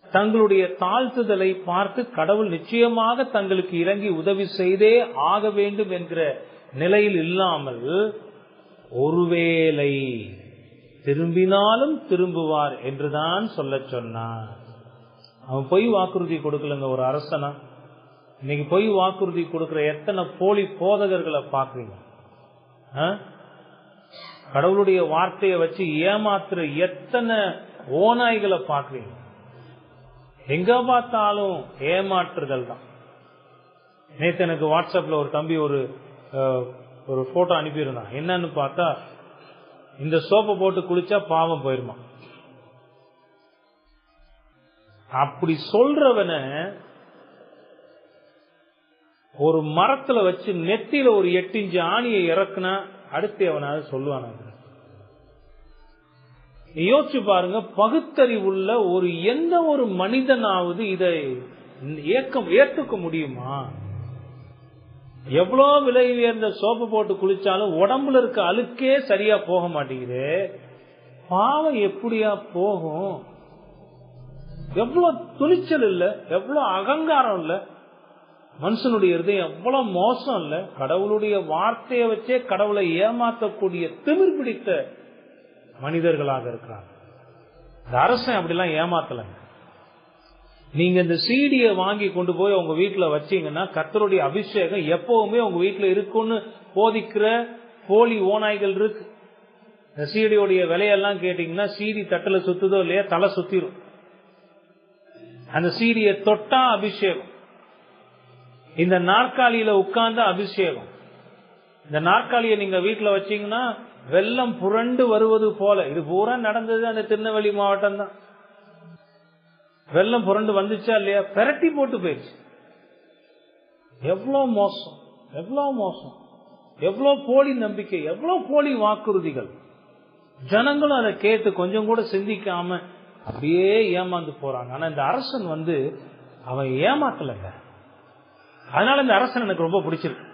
தங்களுடைய தாழ்த்துதலை பார்த்து கடவுள் நிச்சயமாக தங்களுக்கு இறங்கி உதவி செய்தே ஆக வேண்டும் என்கிற நிலையில் இல்லாமல், ஒருவேளை திரும்பினாலும் திரும்புவார் என்றுதான் சொல்ல சொன்னார். அவன் பொய் வாக்குறுதி கொடுக்கலங்க ஒரு அரசனா. இன்னைக்கு பொய் வாக்குறுதி கொடுக்கிற எத்தனை போலி போதகர்களை பாக்குறீங்க? கடவுளுடைய வார்த்தையை வச்சு ஏமாத்துற எத்தனை ஓநாய்களை பாக்குறீங்க? எங்க பார்த்தாலும் ஏமாற்றுதல் தான். நேத்து எனக்கு வாட்ஸ்அப்ல ஒரு தம்பி ஒரு போட்டோ அனுப்பியிருந்தான். என்னன்னு பார்த்தா, இந்த சோப்பை போட்டு குளிச்சா பாவம் போயிருமா. அப்படி சொல்றவன ஒரு மரத்துல வச்சு நெத்தியில ஒரு 8 இன்ச்சு ஆணியை இறக்குனா அடுத்து அவனாவது சொல்லுவான. யோசிச்சு பாருங்க, பகுத்தறிவுள்ள ஒரு எந்த ஒரு மனிதனாவது இதை ஏற்றுக்க முடியுமா? எவ்வளவு விலை உயர்ந்த சோப்பு போட்டு குளிச்சாலும் உடம்புல இருக்க அழுக்கே சரியா போக மாட்டேங்குது. பாவம் எப்படியா போகும்? எவ்வளவு துணிச்சல் இல்ல, எவ்வளவு அகங்காரம் இல்ல, மனுஷனுடைய இருதயம் எவ்வளவு மோசம் இல்ல. கடவுளுடைய வார்த்தையை வச்சே கடவுளை ஏமாற்றக்கூடிய திமிர் பிடித்த மனிதர்களாக இருக்கிறாங்க. இந்த அரசன் அப்படிலாம் ஏமாத்தலங்க. நீங்க இந்த சீடியை வாங்கி கொண்டு போய் உங்க வீட்டுல வச்சீங்கன்னா கர்த்தருடைய அபிஷேகம் எப்பவுமே உங்க வீட்டுல இருக்குன்னு போதிக்கிற போலி ஓநாய்கள் இருக்கு. இந்த சீடியோடைய விலையெல்லாம் கேட்டீங்கன்னா, சீடி தட்டுல சுத்துதோ இல்லையா, தலை சுத்திரும். அந்த சீடியை தொட்டா அபிஷேகம், இந்த நாற்காலியில உட்கார்ந்த அபிஷேகம். இந்த நாற்காலியை நீங்க வீட்டுல வச்சீங்கன்னா வெள்ளம் புரண்டு வருவது போல. இது பூரா நடந்தது அந்த திருநெல்வேலி மாவட்டம் தான். வெள்ளம் புரண்டு வந்துச்சா இல்லையா, பெரட்டி போட்டு போயிடுச்சு. எவ்வளவு மோசம், எவ்வளவு மோசம், எவ்வளவு போலி நம்பிக்கை, எவ்வளவு போலி வாக்குறுதிகள். ஜனங்களும் அதை கேட்டு கொஞ்சம் கூட சிந்திக்காம அப்படியே ஏமாந்து போறாங்க. ஆனா இந்த அரசன் அவன் ஏமாத்தலைங்க. அதனால இந்த அரசன் எனக்கு ரொம்ப பிடிச்சிருக்கு.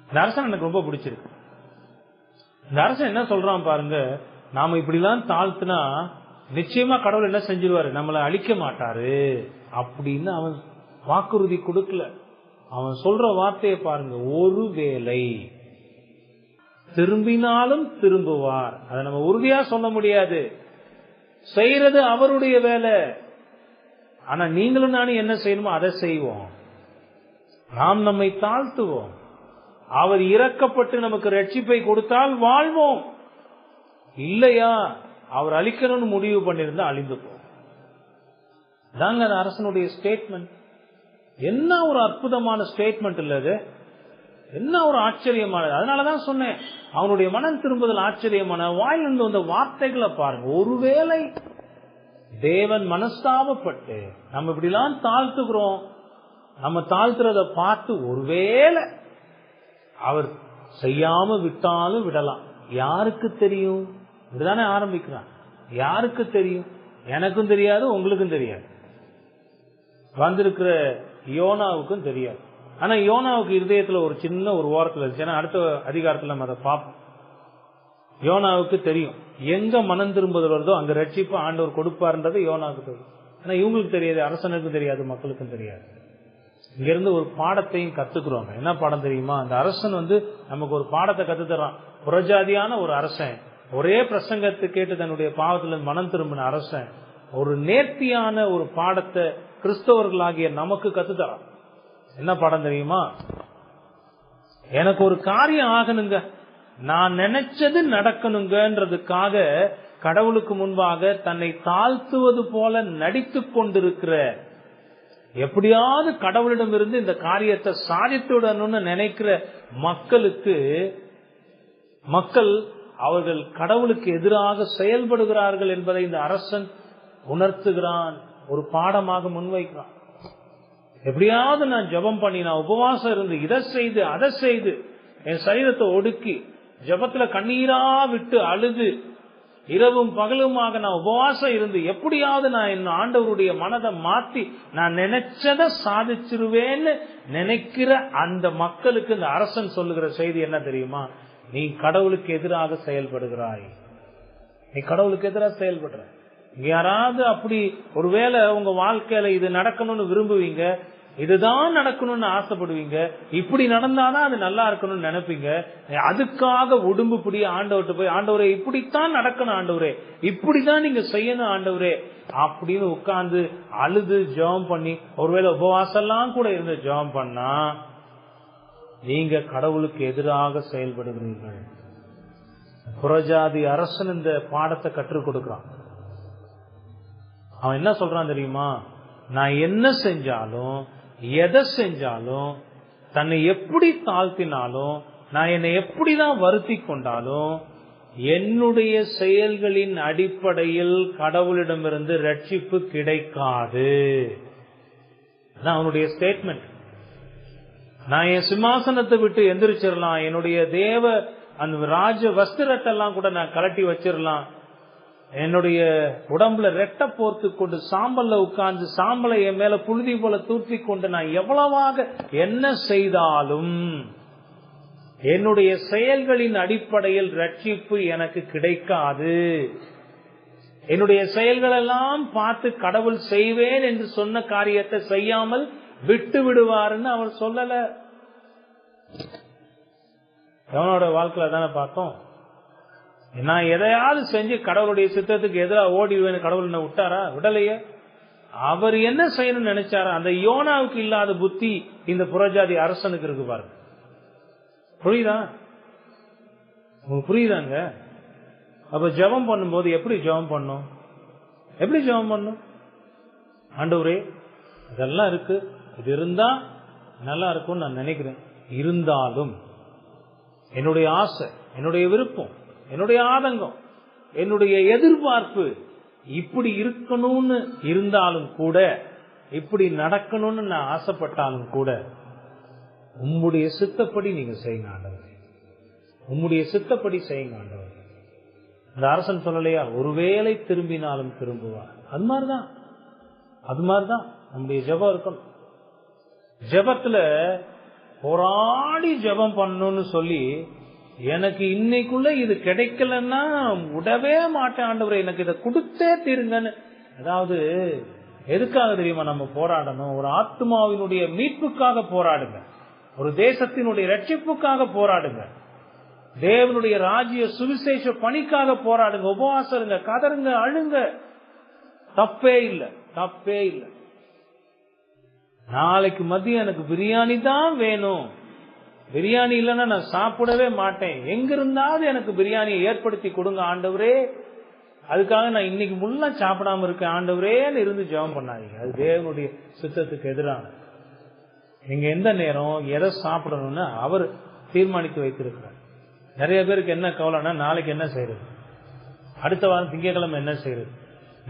இந்த அரசன் எனக்கு ரொம்ப பிடிச்சிருக்கு. இந்த அரசன் என்ன சொல்றான் பாருங்க, நாம இப்படிலாம் தாழ்த்தினா நிச்சயமா கடவுள் என்ன செஞ்சிருவாரு, நம்மளை அழிக்க மாட்டாரு அப்படின்னு அவன் வாக்குறுதி கொடுக்கல. அவன் சொல்ற வார்த்தையை பாருங்க, ஒருவேளை திரும்பினாலும் திரும்புவார். அதை நம்ம உறுதியா சொல்ல முடியாது, செய்யறது அவருடைய வேலை. ஆனா நீங்களும் நானும் என்ன செய்யணுமோ அதை செய்வோம். நாம் நம்மை தாழ்த்துவோம். அவர் இரக்கப்பட்டு நமக்கு ரட்சிப்பை கொடுத்தால் வாழ்வோம். இல்லையா, அவர் அழிக்கணும்னு முடிவு பண்ணிருந்தா அழிந்து போவோம். தாங்க அந்த அரசனுடைய ஸ்டேட்மெண்ட். என்ன ஒரு அற்புதமான ஸ்டேட்மெண்ட் இல்ல அது, என்ன ஒரு ஆச்சரியமானது. அதனாலதான் சொன்னேன், அவனுடைய மனம் திரும்புதல் ஆச்சரியமான. வாயிலிருந்து வந்த வார்த்தைகளை பாருங்க, ஒருவேளை தேவன் மனஸ்தாபப்பட்டு நம்ம இப்படிலாம் தாழ்த்துக்கிறோம், நம்ம தாழ்த்துறத பார்த்து ஒருவேளை அவர் செய்யாம விட்டாலும் விடலாம். யாருக்கு தெரியும்? இப்படிதானே ஆரம்பிக்கிறான். யாருக்கு தெரியும்? எனக்கும் தெரியாது, உங்களுக்கும் தெரியாது, வந்திருக்கிற யோனாவுக்கும் தெரியாது. ஆனா யோனாவுக்கு இருதயத்துல ஒரு சின்ன ஒரு ஓரத்துல இருந்துச்சு. ஏன்னா அடுத்த அதிகாரத்துல நம்ம அதை பார்ப்போம். யோனாவுக்கு தெரியும், எங்க மனம் திரும்புதல் வருதோ அங்க ரட்சிப்பு ஆண்டவர் கொடுப்பாருன்றது யோனாவுக்கு தெரியும். ஆனா இவங்களுக்கு தெரியாது, அரசனுக்கும் தெரியாது, மக்களுக்கும் தெரியாது. இங்க இருந்து ஒரு பாடத்தையும் கத்துக்கிறோம். என்ன பாடம் தெரியுமா? அந்த அரசன் நமக்கு ஒரு பாடத்தை கத்துத்தரான். புறஜாதியான ஒரு அரசன், ஒரே பிரசங்கத்தை கேட்டு தன்னுடைய பாவத்துல மனம் திரும்பின அரசன் ஒரு நேர்த்தியான ஒரு பாடத்தை கிறிஸ்தவர்களாகிய நமக்கு கத்துத்தரான். என்ன பாடம் தெரியுமா? எனக்கு ஒரு காரியம் ஆகணுங்க, நான் நினைச்சது நடக்கணுங்கன்றதுக்காக கடவுளுக்கு முன்பாக தன்னை தாழ்த்துவது போல நடித்து கொண்டிருக்கிற, எப்படியாவது கடவுளிடம் இருந்து இந்த காரியத்தை சாதித்துடணும்னு நினைக்கிற மக்கள் அவர்கள் கடவுளுக்கு எதிராக செயல்படுகிறார்கள் என்பதை இந்த அரசன் உணர்த்துகிறான், ஒரு பாடமாக முன்வைக்கிறான். எப்படியாவது நான் ஜெபம் பண்ணி, நான் உபவாசம் இருந்து, இதை செய்து அதை செய்து என் சரீரத்தை ஒடுக்கி ஜெபத்துல கண்ணீரா விட்டு அழுது இரவும் பகலுமாக நான் உபவாசம் இருந்து எப்படியாவது நான் என் ஆண்டவருடைய மனதை மாத்தி நான் நினைச்சதை சாதிச்சிருவேன்னு நினைக்கிற அந்த மக்களுக்கு இந்த அரசன் சொல்லுகிற செய்தி என்ன தெரியுமா? நீ கடவுளுக்கு எதிராக செயல்படுகிறாய், நீ கடவுளுக்கு எதிராக செயல்படுற. யாராவது அப்படி ஒருவேளை உங்க வாழ்க்கையில இது நடக்கணும்னு விரும்புவீங்க, இதுதான் நடக்கணும்னு ஆசைப்படுவீங்க, இப்படி நடந்தாதான் அது நல்லா இருக்கணும்னு நினைப்பீங்க. அதுக்காக உடும்பு பிடி ஆண்டவர்கிட்ட போய், ஆண்டவரே இப்படித்தான் நடக்கணும், ஆண்டவரே இப்படிதான் நீங்க செய்யணும் ஆண்டவரே அப்படின்னு உட்கார்ந்து அழுது ஜெபம் பண்ணி, ஒருவேளை உபவாசம் எல்லாம் கூட இருந்து ஜெபம் பண்ணா நீங்க கடவுளுக்கு எதிராக செயல்படுகிறீர்கள். புறஜாதி அரசன் இந்த பாடத்தை கற்றுக் கொடுக்கிறான். அவன் என்ன சொல்றான் தெரியுமா? நான் என்ன செஞ்சாலும் எதை செஞ்சாலும், தன்னை எப்படி தாழ்த்தினாலும், நான் என்னை எப்படிதான் வருத்தி கொண்டாலும், என்னுடைய செயல்களின் அடிப்படையில் கடவுளிடமிருந்து ரட்சிப்பு கிடைக்காது. அவனுடைய ஸ்டேட்மெண்ட். நான் என் சிம்மாசனத்தை விட்டு எந்திரிச்சிடலாம், என்னுடைய தேவ அந்த ராஜ வஸ்திரத்தை எல்லாம் கூட நான் கலட்டி வச்சிடலாம், என்னுடைய உடம்புல ரெட்டை போர்த்து கொண்டு சாம்பல்ல உட்கார்ந்து சாம்பலை என் மேல புழுதி போல தூற்றி கொண்டு நான் எவ்வளவாக என்ன செய்தாலும் என்னுடைய செயல்களின் அடிப்படையில் ரட்சிப்பு எனக்கு கிடைக்காது. என்னுடைய செயல்கள் எல்லாம் பார்த்து கடவுள் செய்வேன் என்று சொன்ன காரியத்தை செய்யாமல் விட்டு விடுவாருன்னு அவர் சொல்லல. அவனோட வாழ்க்கையில தானே பார்த்தோம். நான் எதையாவது செஞ்சு கடவுளுடைய சித்தத்துக்கு எதிராக ஓடிடுவேன்னு கடவுள் என்ன விட்டாரா? விடலையே. அவர் என்ன செய்யணும்னு நினைச்சாரா? அந்த யோனாவுக்கு இல்லாத புத்தி இந்த புறஜாதி அரசனுக்கு இருக்கு பாருங்க. புரியுதா? உங்களுக்கு புரியுதாங்க? அப்ப ஜெபம் பண்ணும்போது எப்படி ஜெபம் பண்ணும்? எப்படி ஜெபம் பண்ணும்? ஆண்டவரே இதெல்லாம் இருக்கு, இது இருந்தா நல்லா இருக்கும்னு நான் நினைக்கிறேன், இருந்தாலும் என்னுடைய ஆசை, என்னுடைய விருப்பம், என்னுடைய ஆதங்கம், என்னுடைய எதிர்பார்ப்பு இப்படி இருக்கணும்னு இருந்தாலும் கூட, இப்படி நடக்கணும்னு நான் ஆசைப்பட்டாலும் கூட, உம்முடைய சித்தப்படி நீங்க செய்யுங்க ஆண்டவரே, உம்முடைய சித்தப்படி செய்யுங்க ஆண்டவரே. இந்த அரசன் சொல்லலையா, ஒருவேளை திரும்பினாலும் திரும்புவார். அது மாதிரிதான் நம்முடைய ஜெபம் இருக்கணும். ஜெபத்துல போராடி ஜெபம் பண்ணணும்னு சொல்லி, எனக்கு இன்னைக்குள்ள இது கிடைக்கலன்னா விடவே மாட்டேன் ஆண்டவரே, எனக்கு இதை கொடுத்தே தீருங்கன்னு. அதாவது எதுக்காக தெரியுமா நம்ம போராடணும்? ஒரு ஆத்மாவினுடைய மீட்புக்காக போராடுங்க, ஒரு தேசத்தினுடைய ரட்சிப்புக்காக போராடுங்க, தேவனுடைய ராஜ்ய சுவிசேஷ பணிக்காக போராடுங்க, உபவாசம் இருங்க, கதறுங்க, அழுங்க. தப்பே இல்லை, தப்பே இல்லை. நாளைக்கு மதியம் எனக்கு பிரியாணி தான் வேணும், பிரியாணி இல்லைன்னா நான் சாப்பிடவே மாட்டேன், எங்க இருந்தாவது எனக்கு பிரியாணியை ஏற்படுத்தி கொடுங்க ஆண்டவரே, அதுக்காக நான் இன்னைக்கு முள்ள சாப்பிடாம இருக்கேன் ஆண்டவரேன்னு இருந்து ஜெபம் பண்ணாதீங்க. அது தேவனுடைய சித்தத்துக்கு எதிரான. நீங்க எந்த நேரம் எதை சாப்பிடணும்னு அவர் தீர்மானித்து வைத்திருக்கிறார். நிறைய பேருக்கு என்ன கவலைன்னா, நாளைக்கு என்ன செய்யறது, அடுத்த வாரம் திங்கட்கிழமை என்ன செய்யறது,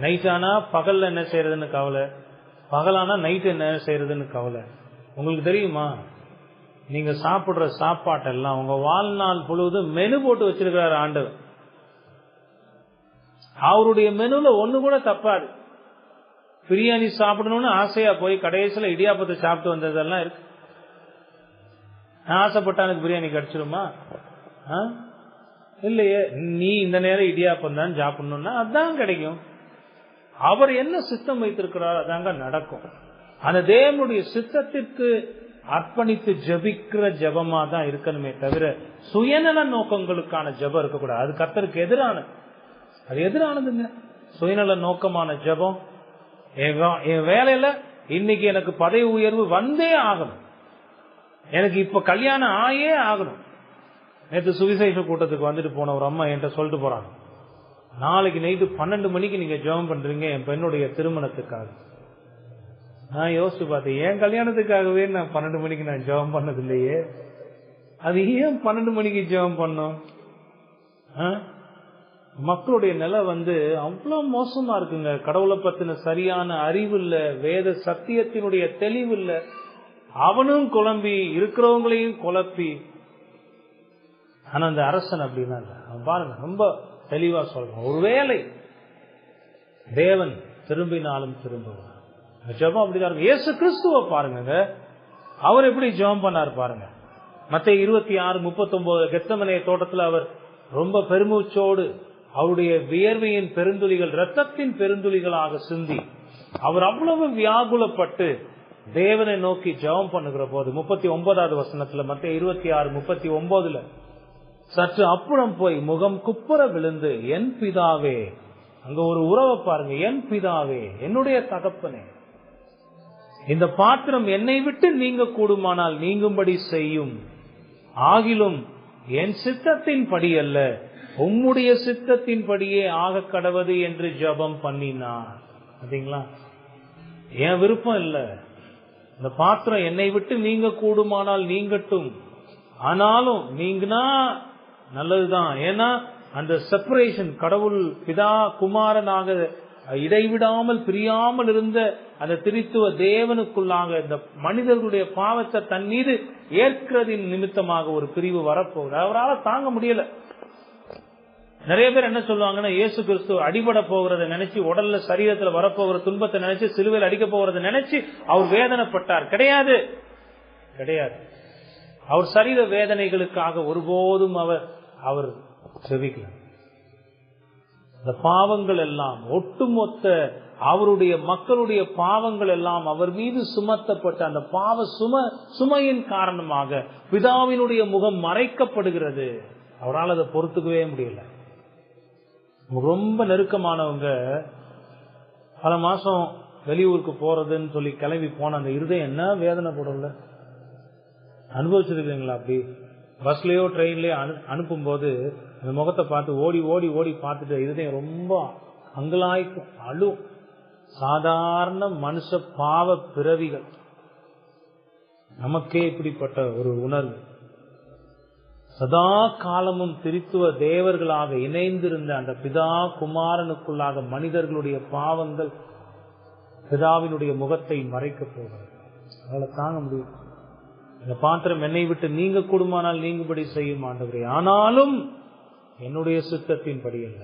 நைட் ஆனா பகல்ல என்ன செய்யறதுன்னு கவலை, பகலானா நைட் என்ன செய்யறதுன்னு கவலை. உங்களுக்கு தெரியுமா, நீங்க சாப்பிடுற சாப்பாட்டெல்லாம் உங்க வாழ்நாள் முழுவதும் மெனு போட்டு வச்சிருக்கிறார் ஆண்டவர். அவருடைய மெனுல ஒண்ணு கூட தப்பாது. பிரியாணி சாப்பிடணும்னு ஆசையா போய் கடைசியில இடியாப்பத்தை சாப்பிட்டு வந்ததெல்லாம் இருக்கு. ஆசைப்பட்டா எனக்கு பிரியாணி கிடைச்சிருமா? இல்லையே. நீ இந்த நேரம் இடியாப்பம் தான் சாப்பிடணும்னா அதுதான் கிடைக்கும். அவர் என்ன சித்தம் வைத்திருக்கிறார் அதாங்க நடக்கும். அந்த தேவனுடைய சித்தத்திற்கு அர்ப்பணித்து ஜபிக்கிற ஜபமா தான் இருக்கணுமே தவிர சுயநல நோக்கங்களுக்கான ஜபம் இருக்கக்கூடாது. அது கர்த்தருக்கு எதிரானது, அது எதிரானதுங்க. சுயநல நோக்கமான ஜபம், என் வேலையில இன்னைக்கு எனக்கு பதவி உயர்வு வந்தே ஆகணும், எனக்கு இப்ப கல்யாணம் ஆயே ஆகணும். நேற்று சுவிசேஷ கூட்டத்துக்கு வந்துட்டு போன ஒரு அம்மா என்கிட்ட சொல்லிட்டு போறாங்க, நாளைக்கு நைட்டு 12 மணிக்கு நீங்க ஜெபம் பண்றீங்க என் பெண்ணுடைய திருமணத்துக்காக. நான் யோசிச்சு பார்த்தேன், என் கல்யாணத்துக்காகவே நான் 12 மணிக்கு நான் ஜெபம் பண்ணது இல்லையே, அது ஏன் 12 மணிக்கு ஜெபம் பண்ணோம்? மக்களுடைய நிலை அவ்வளவு மோசமா இருக்குங்க. கடவுளை பத்தின சரியான அறிவு இல்ல, வேத சத்தியத்தினுடைய தெளிவு இல்ல, அவனும் குழம்பி இருக்கிறவங்களையும் குழப்பி. ஆனா அந்த அரசன் அப்படின்னா இல்ல. அவன் பாருங்க ரொம்ப தெளிவா சொல்றான், ஒருவேளை தேவன் திரும்பினாலும் திரும்புவார். ஜெபம் அப்படிதான். இயேசு கிறிஸ்துவ பாருங்க, அவர் எப்படி ஜெபம் பண்ணார் பாருங்க. மத்தேயு 26:39 கெத்செமனே தோட்டத்துல அவர் ரொம்ப பெருமூச்சோடு அவருடைய வியர்வையின் பெருந்துளிகள் இரத்தத்தின் பெருந்துளிகளாக சிந்தி அவர் அவ்வளவு வியாகுலப்பட்டு தேவனை நோக்கி ஜெபம் பண்ணுகிற போது 39வது வசனத்துல மத்தேயு 26:39 சற்று அப்புறம் போய் முகம் குப்புற விழுந்து, என் பிதாவே, அங்க ஒரு உறவை பாருங்க, என் பிதாவே, என்னுடைய தகப்பனே, இந்த பாத்திரம் என்னை விட்டு நீங்க கூடுமானால் நீங்கும்படி செய்யும், ஆகிலும் என் சித்தத்தின் படி அல்ல உம்முடைய சித்தத்தின் படியே ஆக கடவது என்று ஜெபம் பண்ணினார். பாத்தீங்களா? என் விருப்பம் இல்ல, இந்த பாத்திரம் என்னை விட்டு நீங்க கூடுமானால் நீங்கட்டும், ஆனாலும் நீங்கன்னா நல்லதுதான். ஏன்னா அந்த செப்பரேஷன், கடவுள் பிதா குமாரனாக இடைவிடாமல் பிரியாமல் இருந்த அந்த திரித்துவ தேவனுக்குள்ளாக இந்த மனிதர்களுடைய பாவத்தை தன் மீது ஏற்கிறதின் நிமித்தமாக ஒரு பிரிவு வரப்போகுது. அவரால் தாங்க முடியல. நிறைய பேர் என்ன சொல்லுவாங்கன்னா, இயேசு கிறிஸ்து அடிபட போகிறத நினைச்சு, உடல்ல சரீரத்துல வரப்போகிற துன்பத்தை நினைச்சு, சிலுவையில் அடிக்க போகிறத நினைச்சு அவர் வேதனைப்பட்டார். கிடையாது, கிடையாது. அவர் சரீர வேதனைகளுக்காக ஒருபோதும் அவர் செவிக்கல. இந்த பாவங்கள் எல்லாம் ஒட்டுமொத்த அவருடைய மக்களுடைய பாவங்கள் எல்லாம் அவர் மீது சுமத்தப்பட்ட அந்த பாவ சுமையின் காரணமாக பிதாவினுடைய முகம் மறைக்கப்படுகிறது. அவரால் அதை பொறுத்துக்கவே முடியல. ரொம்ப நெருக்கமானவங்க பல மாசம் வெளியூருக்கு போறதுன்னு சொல்லி கிளம்பி போன அந்த இருதயம் என்ன வேதனை போடல. அனுபவிச்சிருக்கீங்களா? அப்படி பஸ்லயோ ட்ரெயின்லயோ அனுப்பும் போது அந்த முகத்தை பார்த்து ஓடி ஓடி ஓடி பார்த்துட்டு இருதயம் ரொம்ப அங்கலாய்க்கும், அழும். சாதாரண மனுஷ பாவ பிறவிகள், நமக்கே இப்படிப்பட்ட ஒரு உணர்வு. சதா காலமும் திரித்துவ தேவர்களாக இணைந்திருந்த அந்த பிதா குமாரனுக்குள்ளாக மனிதர்களுடைய பாவங்கள் பிதாவினுடைய முகத்தை மறைக்க போகிறது. அதனால தாங்க முடியும். இந்த பாத்திரம் என்னை விட்டு நீங்க கூடுமானால் நீங்கும்படி செய்யும் ஆண்டவரே, ஆனாலும் என்னுடைய சித்தத்தின் படி அல்ல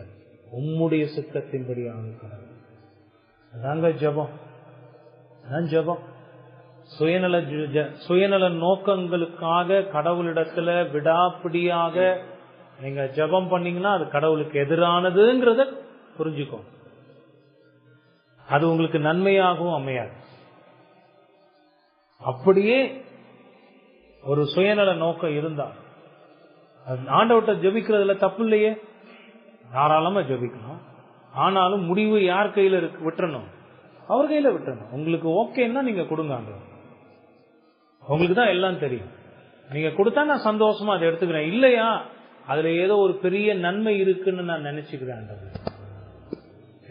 உம்முடைய சித்தத்தின் படி ஆக. அதாங்க ஜெபம், அதான் ஜெபம். சுயநல நோக்கங்களுக்காக கடவுளிடத்துல விடாப்பிடியாக நீங்க ஜெபம் பண்ணீங்கன்னா அது கடவுளுக்கு எதிரானதுங்கிறத புரிஞ்சுக்கோங்க. அது உங்களுக்கு நன்மையாகவும் அமையாது. அப்படியே ஒரு சுயநல நோக்கம் இருந்தா ஆண்டவர்கிட்ட ஜெபிக்கிறதுல தப்பு இல்லையே, தாராளமா ஜெபிக்கணும். ஆனாலும் முடிவு யார் கையில விட்டுறணும்? அவர் கையில விட்டுறணும். உங்களுக்கு ஓகேன்னா நீங்க கொடுங்க ஆண்டவர், உங்களுக்கு தான் எல்லாம் தெரியும். நீங்க கொடுத்தா நான் சந்தோஷமா அதை எடுத்துக்கிறேன். இல்லையா அதுல ஏதோ ஒரு பெரிய நன்மை இருக்குன்னு நான் நினைச்சுக்கிறேன். ஆண்டவர்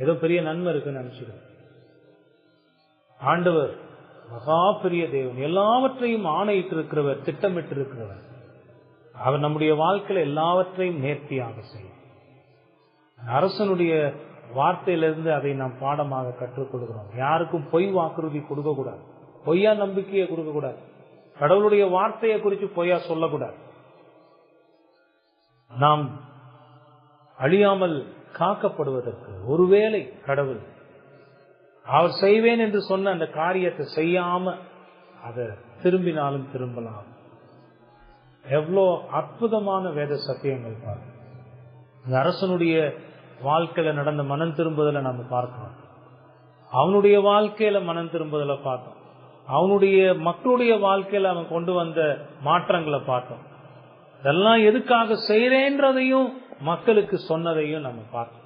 ஏதோ பெரிய நன்மை இருக்குன்னு நினைச்சுக்கிறேன். ஆண்டவர் மகா பெரிய தேவன், எல்லாவற்றையும் ஆணையிட்டு இருக்கிறவர், திட்டமிட்டு இருக்கிறவர். அவர் நம்முடைய வாழ்க்கையில எல்லாவற்றையும் நேர்த்தியாக செய்யும். அரசனுடைய வார்த்தையிலிருந்து அதை நாம் பாடமாக கற்றுக்கொள்கிறோம். யாருக்கும் பொய் வாக்குறுதி கொடுக்க கூடாது, பொய்யா நம்பிக்கையை கொடுக்க கூடாது, கடவுளுடைய வார்த்தையை குறித்து பொய்யா சொல்லக்கூடாது. நாம் அழியாமல் காக்கப்படுவதற்கு ஒருவேளை கடவுள் அவர் செய்வேன் என்று சொன்ன அந்த காரியத்தை செய்யாம அதை திரும்பினாலும் திரும்பலாம். எவ்வளோ அற்புதமான வேத சத்தியங்கள் பாருங்க. இந்த அரசனுடைய வாழ்க்கையில நடந்த மனம் திரும்புதலை நம்ம பார்க்கிறோம். அவனுடைய வாழ்க்கையில மனம் திரும்புதலை பார்த்தோம். அவனுடைய மக்களுடைய வாழ்க்கையில அவன் கொண்டு வந்த மாற்றங்களை பார்த்தோம். இதெல்லாம் எதுக்காக செய்யறேன்றதையும் மக்களுக்கு சொன்னதையும் நம்ம பார்த்தோம்.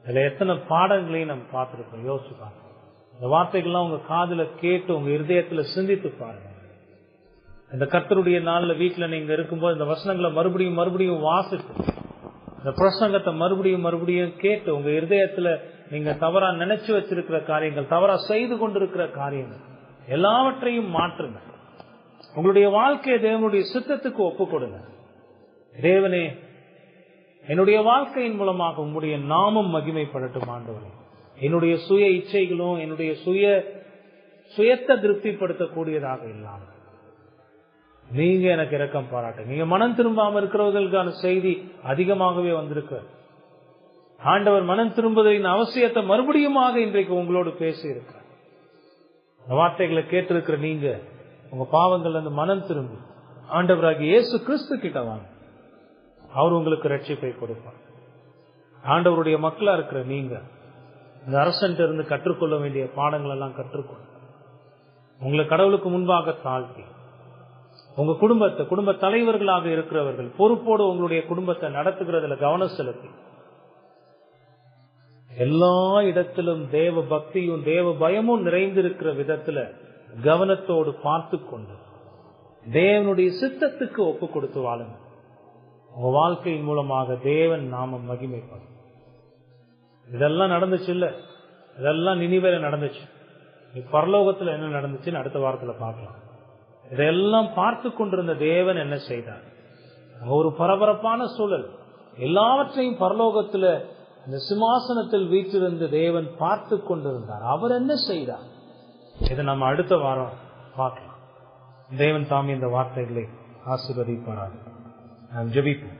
இதுல எத்தனை பாடங்களையும் நம்ம பார்த்திருக்கோம். யோசிச்சு பாருங்க. இந்த வார்த்தைகள்லாம் உங்க காதுல கேட்டு உங்க இருதயத்துல சிந்தித்து பாருங்க. இந்த கர்த்தருடைய நாள்ல வீட்டுல நீங்க இருக்கும்போது இந்த வசனங்களை மறுபடியும் மறுபடியும் வாசித்து, இந்த பிரசங்கத்தை மறுபடியும் கேட்டு உங்க இருதயத்துல நீங்க தவறா நினைச்சு வச்சிருக்கிற காரியங்கள், தவறா செய்து கொண்டிருக்கிற காரியங்கள் எல்லாவற்றையும் மாற்றுங்க. உங்களுடைய வாழ்க்கையை தேவனுடைய சித்தத்துக்கு ஒப்பு கொடுங்க. தேவனே, என்னுடைய வாழ்க்கையின் மூலமாக உம்முடைய நாமம் மகிமைப்படட்டும் ஆண்டவரே. என்னுடைய சுய இச்சைகளும் என்னுடைய சுயத்தை திருப்திப்படுத்தக்கூடியதாக இல்லாமல் நீங்க எனக்கு இரக்கம் பாராட்டு. நீங்க மனம் திரும்பாம இருக்கிறவர்களுக்கான செய்தி அதிகமாகவே வந்திருக்கு. ஆண்டவர் மனம் திரும்புவதின் அவசியத்தை மறுபடியுமாக இன்றைக்கு உங்களோடு பேசி இருக்கிறார். வார்த்தைகளை கேட்டிருக்கிற நீங்க உங்க பாவங்கள் அந்த மனம் திரும்பி ஆண்டவராகிய இயேசு கிறிஸ்து கிட்ட வாங்க. அவர் உங்களுக்கு ரட்சிப்பை கொடுப்பார். ஆண்டவருடைய மக்களா இருக்கிற நீங்க இந்த அரசன் இருந்து கற்றுக்கொள்ள வேண்டிய பாடங்கள் எல்லாம் கற்றுக்கொள்ள உங்களை கடவுளுக்கு முன்பாக தாழ்த்தி உங்க குடும்ப தலைவர்களாக இருக்கிறவர்கள் பொறுப்போடு உங்களுடைய குடும்பத்தை நடத்துகிறதுல கவனம் செலுத்தி எல்லா இடத்திலும் தேவ பக்தியும் தேவ பயமும் நிறைந்திருக்கிற விதத்துல கவனத்தோடு பார்த்து கொண்டு தேவனுடைய சித்தத்துக்கு ஒப்பு கொடுத்து வாழுங்க. உங்க வாழ்க்கையின் மூலமாக தேவன் நாமம் மகிமைப்படும். இதெல்லாம் நடந்துச்சு இல்ல, இதெல்லாம் நினிவேல நடந்துச்சு. பரலோகத்துல என்ன நடந்துச்சுன்னு அடுத்த வாரத்துல பார்க்கலாம். இதெல்லாம் பார்த்து கொண்டிருந்த தேவன் என்ன செய்தார்? ஒரு பரபரப்பான சூழல், எல்லாவற்றையும் பரலோகத்துல இந்த சிம்மாசனத்தில் வீற்றிருந்த தேவன் பார்த்து கொண்டிருந்தார். அவர் என்ன செய்தார்? இதை நம்ம அடுத்த வாரம் பார்க்கலாம். தேவன் தாமே இந்த வார்த்தைகளை ஆசீர்வதிப்பாராக. நாம் ஜெபிப்போம்.